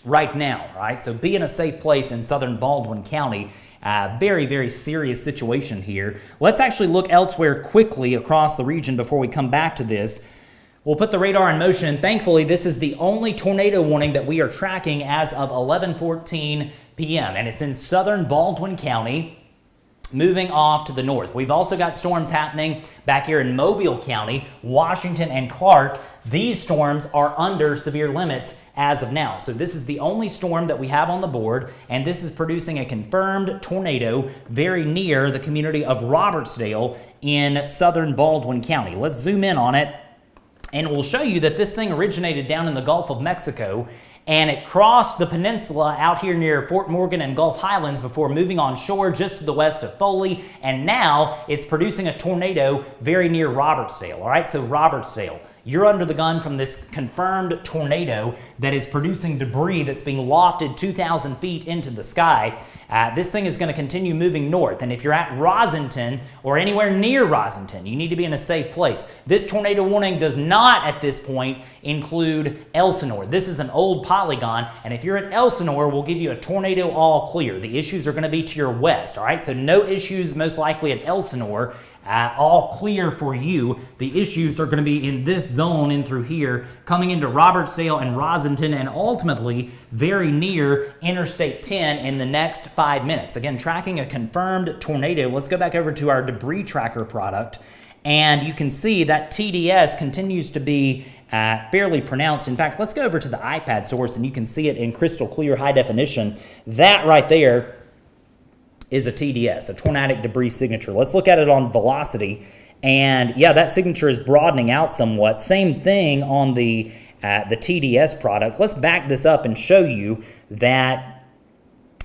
right now, right? So be in a safe place in southern Baldwin County. Very, very serious situation here. Let's actually look elsewhere quickly across the region before we come back to this. We'll put the radar in motion. Thankfully, this is the only tornado warning that we are tracking as of 11:14 p.m. and it's in southern Baldwin County, moving off to the north. We've also got storms happening back here in Mobile County, Washington, and Clark. These storms are under severe limits as of now. So this is the only storm that we have on the board, and this is producing a confirmed tornado very near the community of Robertsdale in southern Baldwin County. Let's zoom in on it, and we'll show you that this thing originated down in the Gulf of Mexico, and it crossed the peninsula out here near Fort Morgan and Gulf Highlands before moving on shore just to the west of Foley, and now it's producing a tornado very near Robertsdale. All right, so Robertsdale, you're under the gun from this confirmed tornado that is producing debris that's being lofted 2,000 feet into the sky. This thing is going to continue moving north, and if you're at Rosenton or anywhere near Rosenton, you need to be in a safe place. This tornado warning does not, at this point, include Elsinore. This is an old Polygon, and if you're at Elsinore, we'll give you a tornado all clear. The issues are going to be to your west, all right? So no issues most likely at Elsinore. All clear for you. The issues are going to be in this zone in through here, coming into Robertsdale and Rosenton, and ultimately very near Interstate 10 in the next 5 minutes. Again, tracking a confirmed tornado. Let's go back over to our debris tracker product, and you can see that TDS continues to be fairly pronounced. In fact, let's go over to the iPad source, and you can see it in crystal clear high definition. That right there is a TDS, a tornadic debris signature. Let's look at it on velocity, and yeah, that signature is broadening out somewhat. Same thing on the TDS product. Let's back this up and show you that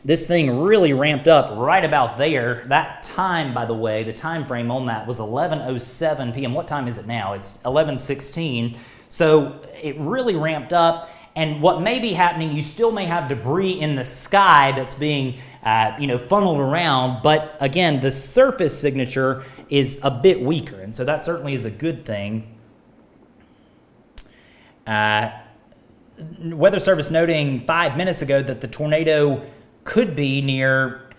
this thing really ramped up right about there. That time, by the way, the time frame on that was 11:07 p.m. What time is it now? It's 11:16. So it really ramped up. And what may be happening, you still may have debris in the sky that's being funneled around, but again, the surface signature is a bit weaker, and so that certainly is a good thing. Weather Service noting 5 minutes ago that the tornado could be near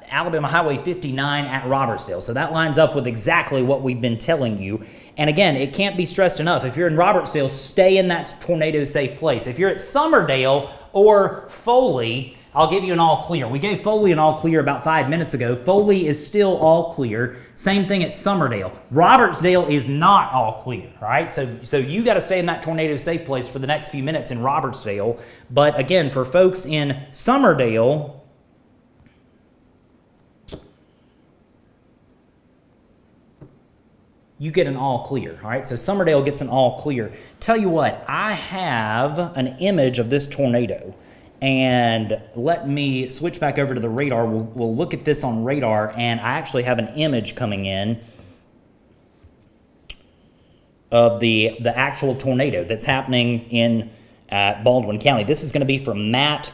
Alabama Highway 59 at Robertsdale. So that lines up with exactly what we've been telling you. And again, it can't be stressed enough. If you're in Robertsdale, stay in that tornado safe place. If you're at Summerdale or Foley, I'll give you an all clear. We gave Foley an all clear about 5 minutes ago. Foley is still all clear. Same thing at Summerdale. Robertsdale is not all clear, right? So you got to stay in that tornado safe place for the next few minutes in Robertsdale. But again, for folks in Summerdale, you get an all clear, all right? So Summerdale gets an all clear. Tell you what, I have an image of this tornado, and let me switch back over to the radar. We'll look at this on radar, and I actually have an image coming in. of the actual tornado that's happening in Baldwin County. This is going to be from Matt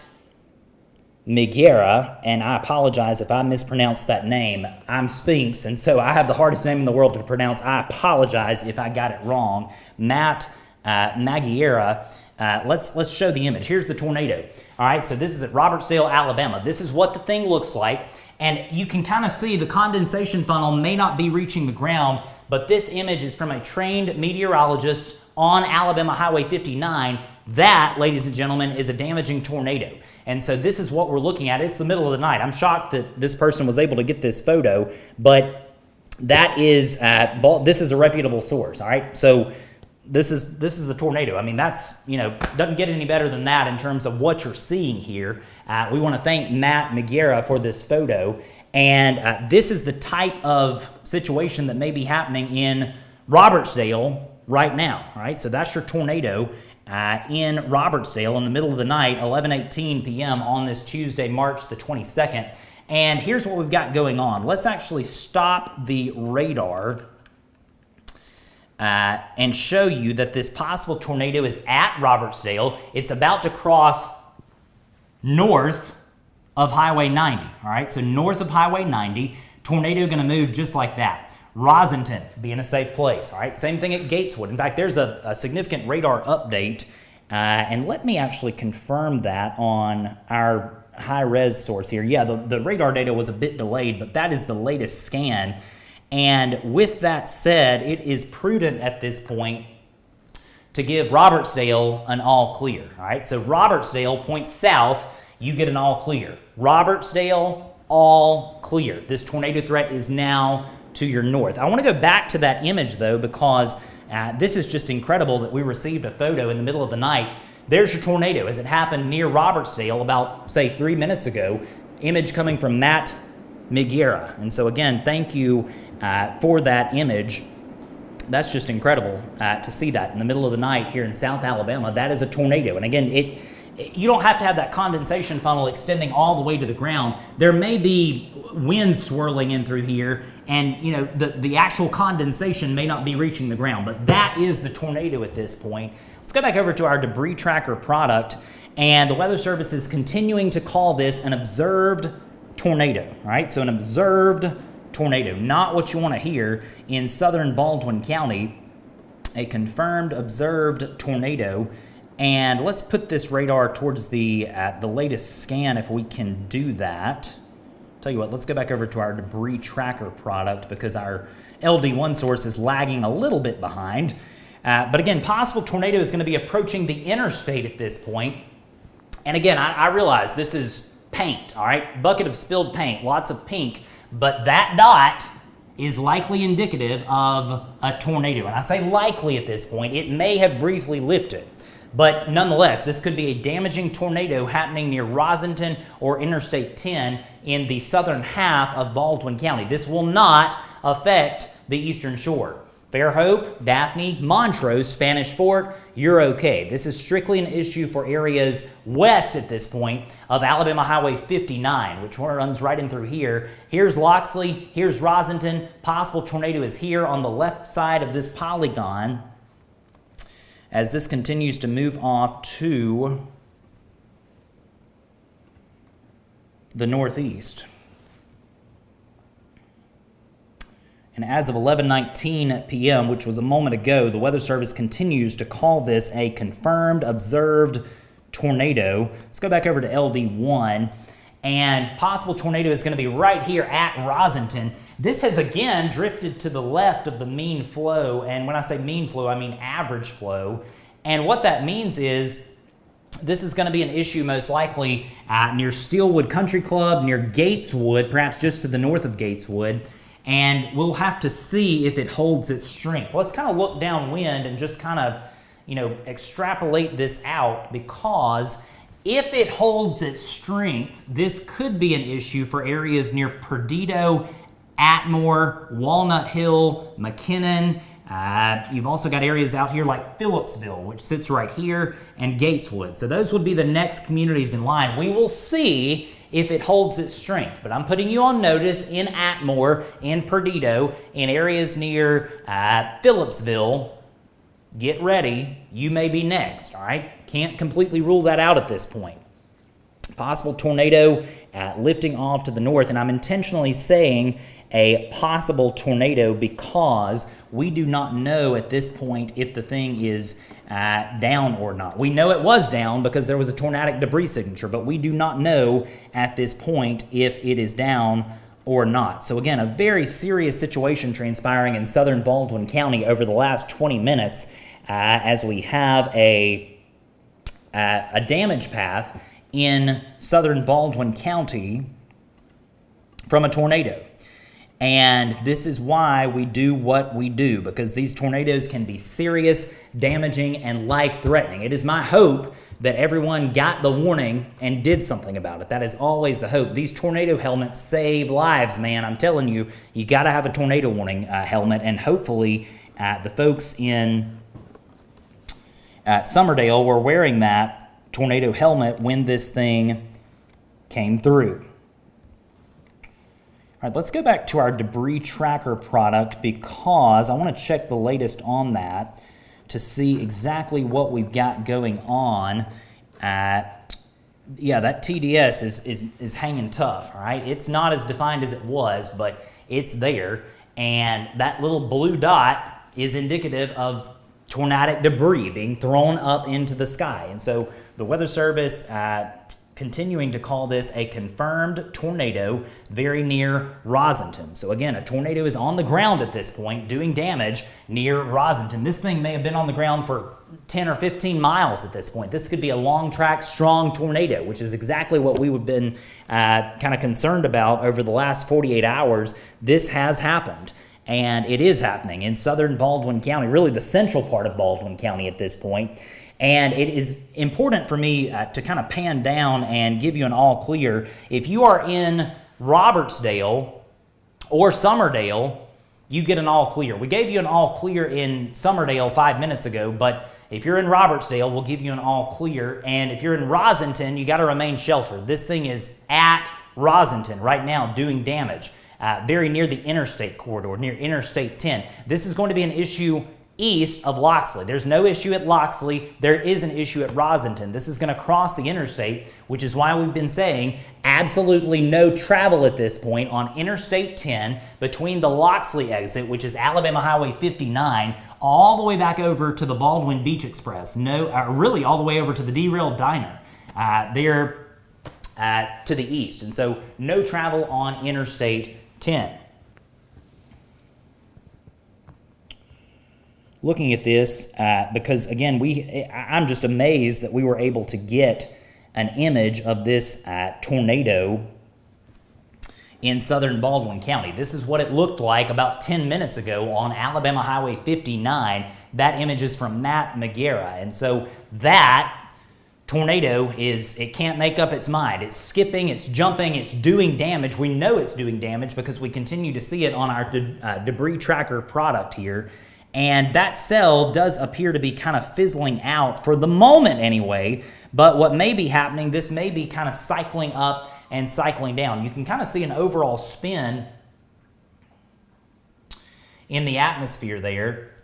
Miguera, and I apologize if I mispronounced that name. I'm Spinks, and so I have the hardest name in the world to pronounce. I apologize if I got it wrong. Matt Miguera. Let's show the image. Here's the tornado. All right, so this is at Robertsdale, Alabama. This is what the thing looks like, and you can kind of see the condensation funnel may not be reaching the ground, but this image is from a trained meteorologist on Alabama Highway 59. That, ladies and gentlemen, is a damaging tornado. And so this is what we're looking at. It's the middle of the night. I'm shocked that this person was able to get this photo, but that is, this is a reputable source, all right? So this is a tornado. I mean, that's, doesn't get any better than that in terms of what you're seeing here. We want to thank Matt Miguera for this photo. And this is the type of situation that may be happening in Robertsdale right now, all right? So that's your tornado in Robertsdale in the middle of the night, 11:18 p.m. on this Tuesday, March the 22nd. And here's what we've got going on. Let's actually stop the radar and show you that this possible tornado is at Robertsdale. It's about to cross north of Highway 90, all right? So north of Highway 90, tornado going to move just like that. Rosington, be in a safe place, all right? Same thing at Gateswood. In fact, there's a significant radar update, and let me actually confirm that on our high-res source here. Yeah, the radar data was a bit delayed, but that is the latest scan. And with that said, it is prudent at this point to give Robertsdale an all clear, all right? So Robertsdale points south, you get an all clear. Robertsdale, all clear. This tornado threat is now to your north. I want to go back to that image though, because this is just incredible that we received a photo in the middle of the night. There's your tornado as it happened near Robertsdale about, say, 3 minutes ago. Image coming from Matt Miguera. And so again, thank you for that image. That's just incredible to see that in the middle of the night here in South Alabama. That is a tornado. And again, you don't have to have that condensation funnel extending all the way to the ground. There may be wind swirling in through here, and the actual condensation may not be reaching the ground, but that is the tornado at this point. Let's go back over to our debris tracker product, and the Weather Service is continuing to call this an observed tornado, right? So an observed tornado, not what you want to hear in southern Baldwin County, a confirmed observed tornado. And let's put this radar towards the latest scan if we can do that. Tell you what, let's go back over to our debris tracker product because our LD1 source is lagging a little bit behind. But again, possible tornado is going to be approaching the interstate at this point. And again, I realize this is paint, all right? Bucket of spilled paint, lots of pink. But that dot is likely indicative of a tornado. And I say likely at this point. It may have briefly lifted. But nonetheless, this could be a damaging tornado happening near Rosington or Interstate 10 in the southern half of Baldwin County. This will not affect the eastern shore. Fairhope, Daphne, Montrose, Spanish Fort, you're okay. This is strictly an issue for areas west at this point of Alabama Highway 59, which runs right in through here. Here's Loxley, here's Rosington. Possible tornado is here on the left side of this polygon as this continues to move off to the northeast. And as of 11:19 p.m., which was a moment ago, the Weather Service continues to call this a confirmed observed tornado. Let's go back over to LD1. And possible tornado is going to be right here at Rosington. This has again drifted to the left of the mean flow. And when I say mean flow, I mean average flow. And what that means is this is going to be an issue most likely near Steelwood Country Club, near Gateswood, perhaps just to the north of Gateswood. And we'll have to see if it holds its strength. Let's kind of look downwind and just kind of, extrapolate this out, because if it holds its strength, this could be an issue for areas near Perdido, Atmore, Walnut Hill, McKinnon. You've also got areas out here like Phillipsville, which sits right here, and Gateswood. So those would be the next communities in line. We will see if it holds its strength. But I'm putting you on notice in Atmore, in Perdido, in areas near Phillipsville, get ready. You may be next, all right? Can't completely rule that out at this point. Possible tornado lifting off to the north, and I'm intentionally saying a possible tornado because we do not know at this point if the thing is down or not. We know it was down because there was a tornadic debris signature, but we do not know at this point if it is down or not. So again, a very serious situation transpiring in southern Baldwin County over the last 20 minutes as we have a damage path in southern Baldwin County from a tornado. And this is why we do what we do, because these tornadoes can be serious, damaging, and life-threatening. It is my hope that everyone got the warning and did something about it. That is always the hope. These tornado helmets save lives, man. I'm telling you, you got to have a tornado warning helmet, and hopefully the folks in Summerdale were wearing that tornado helmet when this thing came through. All right, let's go back to our debris tracker product because I want to check the latest on that to see exactly what we've got going on. Yeah, that TDS is hanging tough, all right? It's not as defined as it was, but it's there. And that little blue dot is indicative of tornadic debris being thrown up into the sky. And so the Weather Service continuing to call this a confirmed tornado very near Rossington. So again, a tornado is on the ground at this point doing damage near Rossington. This thing may have been on the ground for 10 or 15 miles at this point. This could be a long track, strong tornado, which is exactly what we've been kind of concerned about over the last 48 hours. This has happened. And it is happening in southern Baldwin County, really the central part of Baldwin County at this point. And it is important for me to kind of pan down and give you an all clear. If you are in Robertsdale or Summerdale, you get an all clear. We gave you an all clear in Summerdale 5 minutes ago, but if you're in Robertsdale, we'll give you an all clear. And if you're in Rossington, you got to remain sheltered. This thing is at Rossington right now doing damage, very near the interstate corridor, near Interstate 10. This is going to be an issue east of Loxley. There's no issue at Loxley. There is an issue at Rossington. This is going to cross the interstate, which is why we've been saying absolutely no travel at this point on Interstate 10 between the Loxley exit, which is Alabama Highway 59, all the way back over to the Baldwin Beach Express. Really all the way over to the Derailed Diner there to the east. And so no travel on Interstate 10. Looking at this, because again, I'm just amazed that we were able to get an image of this tornado in southern Baldwin County. This is what it looked like about 10 minutes ago on Alabama Highway 59. That image is from Matt Magera. And so that tornado it can't make up its mind. It's skipping, it's jumping, it's doing damage. We know it's doing damage because we continue to see it on our debris tracker product here. And that cell does appear to be kind of fizzling out for the moment anyway, but what may be happening, this may be kind of cycling up and cycling down. You can kind of see an overall spin in the atmosphere there,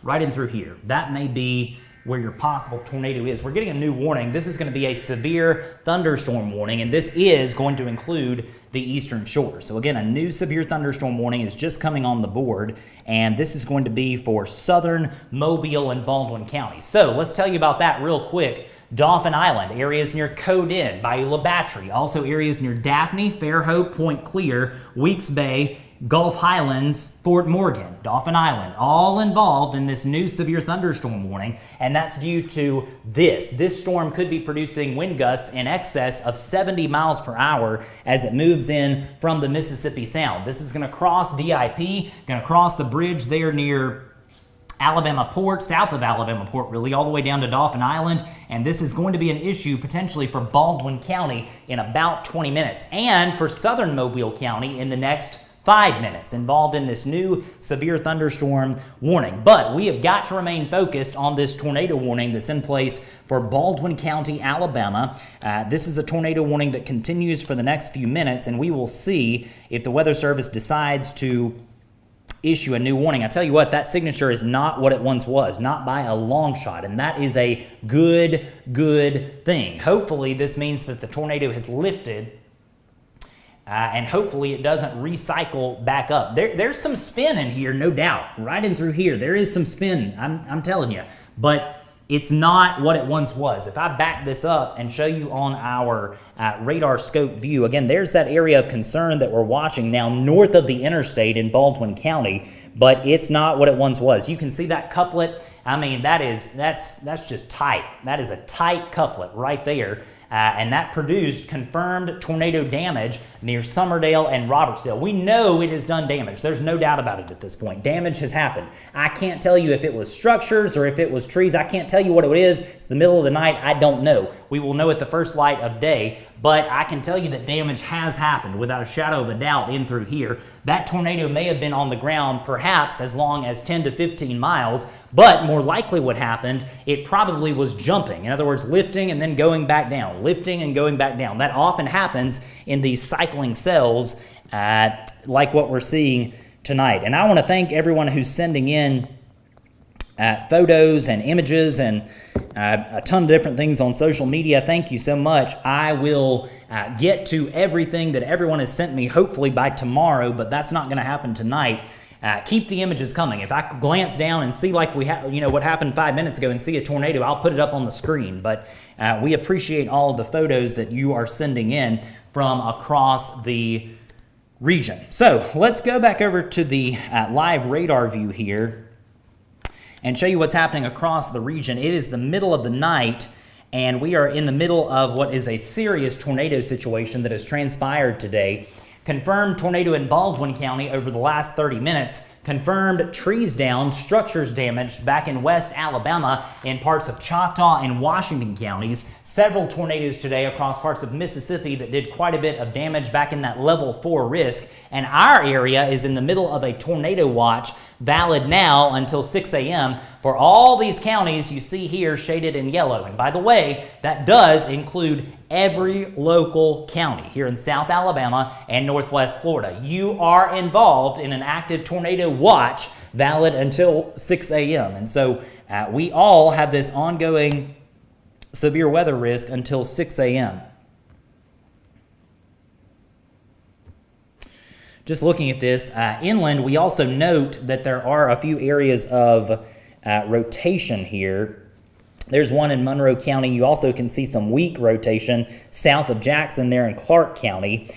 right in through here. That may be where your possible tornado is. We're getting a new warning. This is going to be a severe thunderstorm warning, and this is going to include the eastern shore. So again, a new severe thunderstorm warning is just coming on the board, and this is going to be for southern Mobile and Baldwin County. So let's tell you about that real quick. Dauphin Island, areas near Code Inn, Bayou La Batterie, also areas near Daphne, Fairhope, Point Clear, Weeks Bay, Gulf Highlands, Fort Morgan, Dauphin Island, all involved in this new severe thunderstorm warning, and that's due to this. This storm could be producing wind gusts in excess of 70 miles per hour as it moves in from the Mississippi Sound. This is going to cross DIP, going to cross the bridge there near Alabama Port, south of Alabama Port, really, all the way down to Dauphin Island, and this is going to be an issue potentially for Baldwin County in about 20 minutes, and for southern Mobile County in the next 5 minutes, involved in this new severe thunderstorm warning. But we have got to remain focused on this tornado warning that's in place for Baldwin County, Alabama. This is a tornado warning that continues for the next few minutes, and we will see if the Weather Service decides to issue a new warning. I tell you what, that signature is not what it once was, not by a long shot, and that is a good thing. Hopefully this means that the tornado has lifted, and hopefully it doesn't recycle back up. There's some spin in here, no doubt. Right in through here, there is some spin, I'm telling you, but it's not what it once was. If I back this up and show you on our radar scope view, again, there's that area of concern that we're watching now north of the interstate in Baldwin County, but it's not what it once was. You can see that couplet. I mean, that's just tight. That is a tight couplet right there. And that produced confirmed tornado damage near Summerdale and Robertsdale. We know it has done damage. There's no doubt about it at this point. Damage has happened. I can't tell you if it was structures or if it was trees. I can't tell you what it is. It's the middle of the night. I don't know. We will know at the first light of day, but I can tell you that damage has happened without a shadow of a doubt in through here. That tornado may have been on the ground perhaps as long as 10 to 15 miles, but more likely what happened, it probably was jumping. In other words, lifting and then going back down, lifting and going back down. That often happens in these cycling cells like what we're seeing tonight. And I want to thank everyone who's sending in photos and images and a ton of different things on social media. Thank you so much. I will get to everything that everyone has sent me hopefully by tomorrow, but that's not going to happen tonight. Keep the images coming. If I glance down and see like we have, what happened 5 minutes ago and see a tornado, I'll put it up on the screen. But we appreciate all of the photos that you are sending in from across the region. So let's go back over to the live radar view here and show you what's happening across the region. It is the middle of the night, and we are in the middle of what is a serious tornado situation that has transpired today. Confirmed tornado in Baldwin County over the last 30 minutes. Confirmed trees down, structures damaged back in West Alabama in parts of Choctaw and Washington counties. Several tornadoes today across parts of Mississippi that did quite a bit of damage back in that level 4 risk. And our area is in the middle of a tornado watch, valid now until 6 a.m. for all these counties you see here shaded in yellow. And by the way, that does include every local county here in South Alabama and Northwest Florida. You are involved in an active tornado watch valid until 6 a.m. And so we all have this ongoing severe weather risk until 6 a.m. Just looking at this, inland, we also note that there are a few areas of rotation here. There's one in Monroe County. You also can see some weak rotation south of Jackson there in Clark County.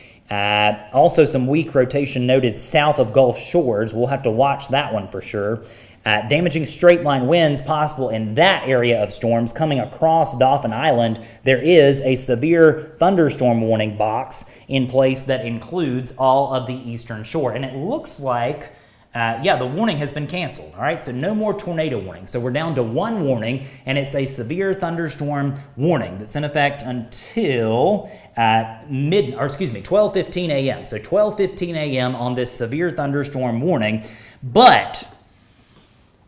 Also some weak rotation noted south of Gulf Shores. We'll have to watch that one for sure. Damaging straight line winds possible in that area of storms coming across Dauphin Island. There is a severe thunderstorm warning box in place that includes all of the eastern shore. And it looks like, the warning has been canceled. All right, so no more tornado warning. So we're down to one warning, and it's a severe thunderstorm warning that's in effect until 12:15 a.m. So 12:15 a.m. on this severe thunderstorm warning. But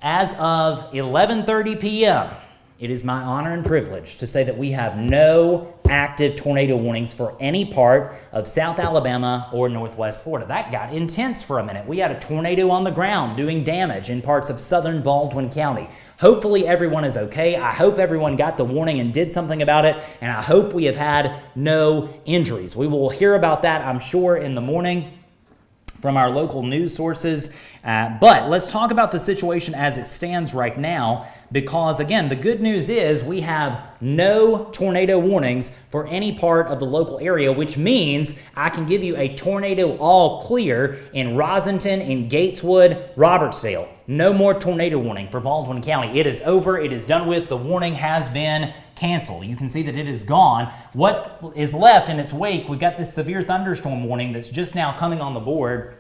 as of 11:30 p.m., it is my honor and privilege to say that we have no active tornado warnings for any part of South Alabama or Northwest Florida. That got intense for a minute. We had a tornado on the ground doing damage in parts of southern Baldwin County. Hopefully everyone is okay. I hope everyone got the warning and did something about it, and I hope we have had no injuries. We will hear about that, I'm sure, in the morning from our local news sources. But let's talk about the situation as it stands right now, because again, the good news is we have no tornado warnings for any part of the local area, which means I can give you a tornado all clear in Rosenton, in Gateswood, Robertsdale. No more tornado warning for Baldwin County. It is over. It is done with. The warning has been canceled. You can see that it is gone. What is left in its wake, we got this severe thunderstorm warning that's just now coming on the board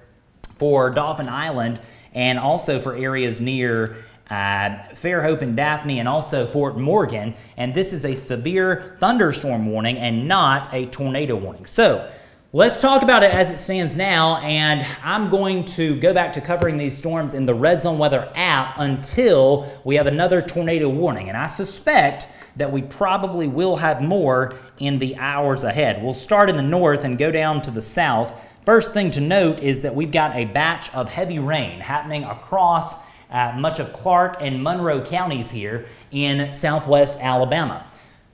for Dauphin Island and also for areas near Fairhope and Daphne and also Fort Morgan. And this is a severe thunderstorm warning and not a tornado warning. So let's talk about it as it stands now, and I'm going to go back to covering these storms in the Red Zone Weather app until we have another tornado warning. And I suspect that we probably will have more in the hours ahead. We'll start in the north and go down to the south. First thing to note is that we've got a batch of heavy rain happening across much of Clark and Monroe counties here in southwest Alabama.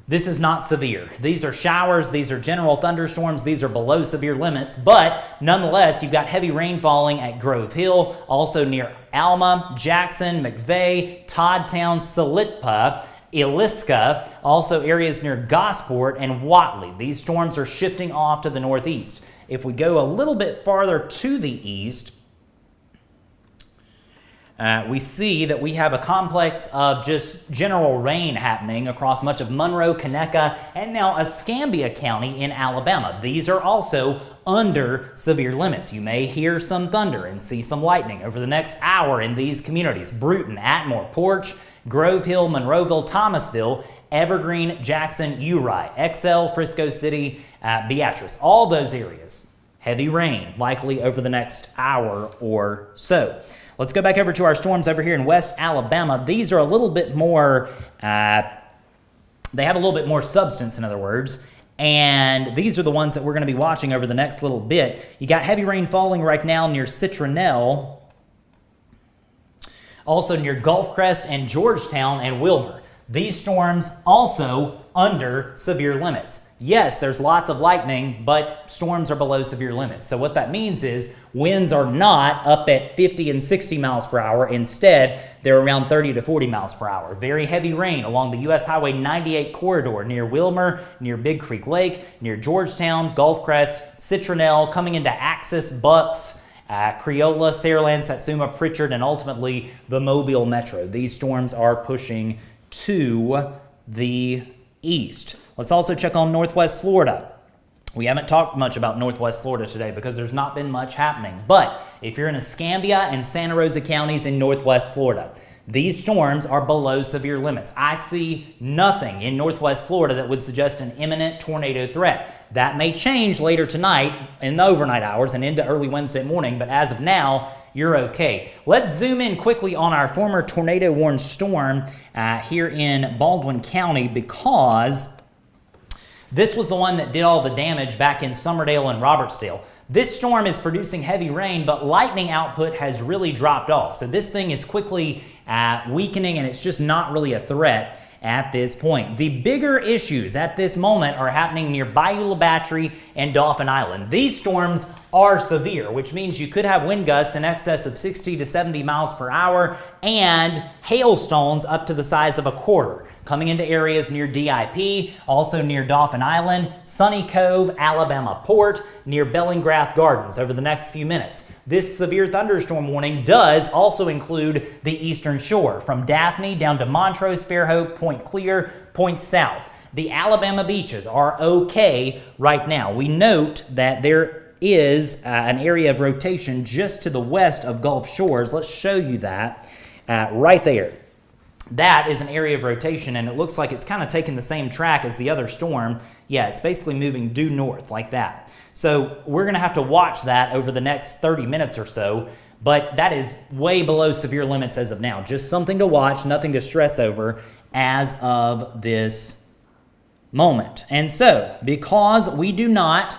This is not severe. These are showers, these are general thunderstorms, these are below severe limits, but nonetheless, you've got heavy rain falling at Grove Hill, also near Alma, Jackson, McVeigh, Toddtown, Salitpa, Iliska, also areas near Gosport and Watley. These storms are shifting off to the northeast. If we go a little bit farther to the east, we see that we have a complex of just general rain happening across much of Monroe, Conecuh, and now Escambia County in Alabama. These are also under severe limits. You may hear some thunder and see some lightning over the next hour in these communities: Bruton, Atmore, Porch, Grove Hill, Monroeville, Thomasville, Evergreen, Jackson, Uri, XL, Frisco City, Beatrice. All those areas, heavy rain likely over the next hour or so. Let's go back over to our storms over here in West Alabama. These are a little bit more, they have a little bit more substance, in other words, and these are the ones that we're going to be watching over the next little bit. You got heavy rain falling right now near Citronelle, also near Gulf Crest and Georgetown and Wilmer. These storms also under severe limits. Yes, there's lots of lightning, but storms are below severe limits. So what that means is winds are not up at 50 and 60 miles per hour. Instead, they're around 30 to 40 miles per hour. Very heavy rain along the U.S. Highway 98 corridor near Wilmer, near Big Creek Lake, near Georgetown, Gulf Crest, Citronelle, coming into Axis, Bucks, Creola, Saraland, Satsuma, Pritchard, and ultimately the Mobile Metro. These storms are pushing to the east. Let's also check on Northwest Florida. We haven't talked much about Northwest Florida today because there's not been much happening. But if you're in Escambia and Santa Rosa counties in Northwest Florida, these storms are below severe limits. I see nothing in Northwest Florida that would suggest an imminent tornado threat. That may change later tonight in the overnight hours and into early Wednesday morning, but as of now, you're okay. Let's zoom in quickly on our former tornado-warned storm here in Baldwin County, because this was the one that did all the damage back in Summerdale and Robertsdale. This storm is producing heavy rain, but lightning output has really dropped off. So this thing is quickly weakening, and it's just not really a threat at this point. The bigger issues at this moment are happening near Bayou Battery and Dauphin Island. These storms are severe, which means you could have wind gusts in excess of 60 to 70 miles per hour and hailstones up to the size of a quarter, coming into areas near DIP, also near Dauphin Island, Sunny Cove, Alabama Port, near Bellingrath Gardens over the next few minutes. This severe thunderstorm warning does also include the eastern shore, from Daphne down to Montrose, Fairhope, Point Clear, Point South. The Alabama beaches are okay right now. We note that there is an area of rotation just to the west of Gulf Shores. Let's show you that right there. That is an area of rotation, and it looks like it's kind of taking the same track as the other storm. Yeah, it's basically moving due north like that. So we're going to have to watch that over the next 30 minutes or so, but that is way below severe limits as of now. Just something to watch, nothing to stress over as of this moment. And so, because we do not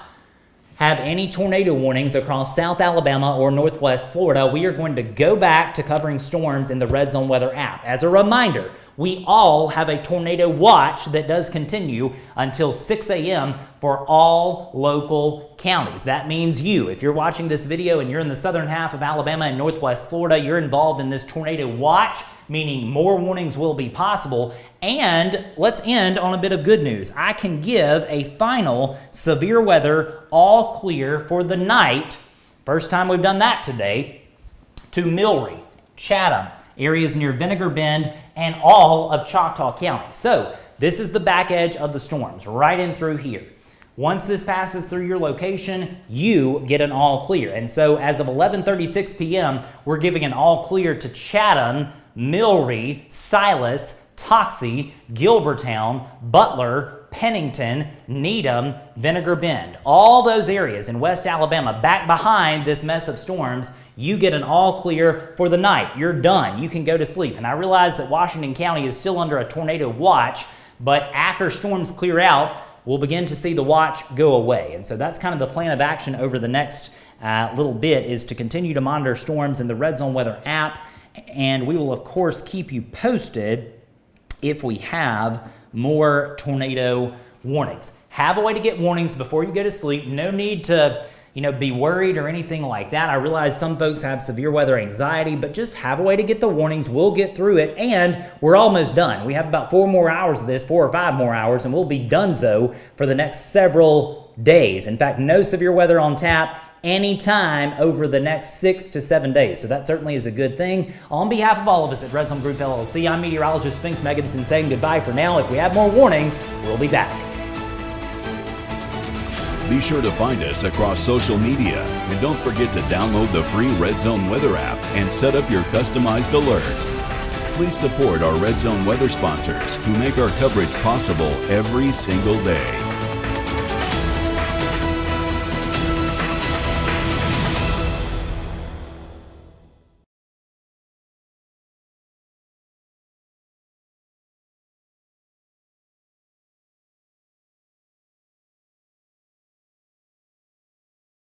have any tornado warnings across South Alabama or Northwest Florida, we are going to go back to covering storms in the Red Zone Weather app. As a reminder, we all have a tornado watch that does continue until 6 a.m. for all local counties. That means you, if you're watching this video and you're in the southern half of Alabama and Northwest Florida, you're involved in this tornado watch, meaning more warnings will be possible. And let's end on a bit of good news. I can give a final severe weather all clear for the night, first time we've done that today, to Milry, Chatham, areas near Vinegar Bend, and all of Choctaw County. So this is the back edge of the storms, right in through here. Once this passes through your location, you get an all clear. And so as of 11:36 p.m., we're giving an all clear to Chatham, Milry, Silas, Toxie, Gilbertown, Butler, Pennington, Needham, Vinegar Bend. All those areas in West Alabama, back behind this mess of storms, you get an all clear for the night. You're done. You can go to sleep. And I realize that Washington County is still under a tornado watch, but after storms clear out, we'll begin to see the watch go away. And so that's kind of the plan of action over the next little bit, is to continue to monitor storms in the Red Zone Weather app. And we will, of course, keep you posted if we have more tornado warnings. Have a way to get warnings before you go to sleep. No need to be worried or anything like that. I realize some folks have severe weather anxiety, but just have a way to get the warnings. We'll get through it, and we're almost done. We have about 4 more hours of this, 4 or 5 more hours, and we'll be done so for the next several days. In fact, no severe weather on tap anytime over the next 6 to 7 days. So that certainly is a good thing. On behalf of all of us at Red Zone Group LLC, I'm meteorologist Spinks Megginson saying goodbye for now. If we have more warnings, we'll be back. Be sure to find us across social media, and don't forget to download the free Red Zone Weather app and set up your customized alerts. Please support our Red Zone Weather sponsors who make our coverage possible every single day.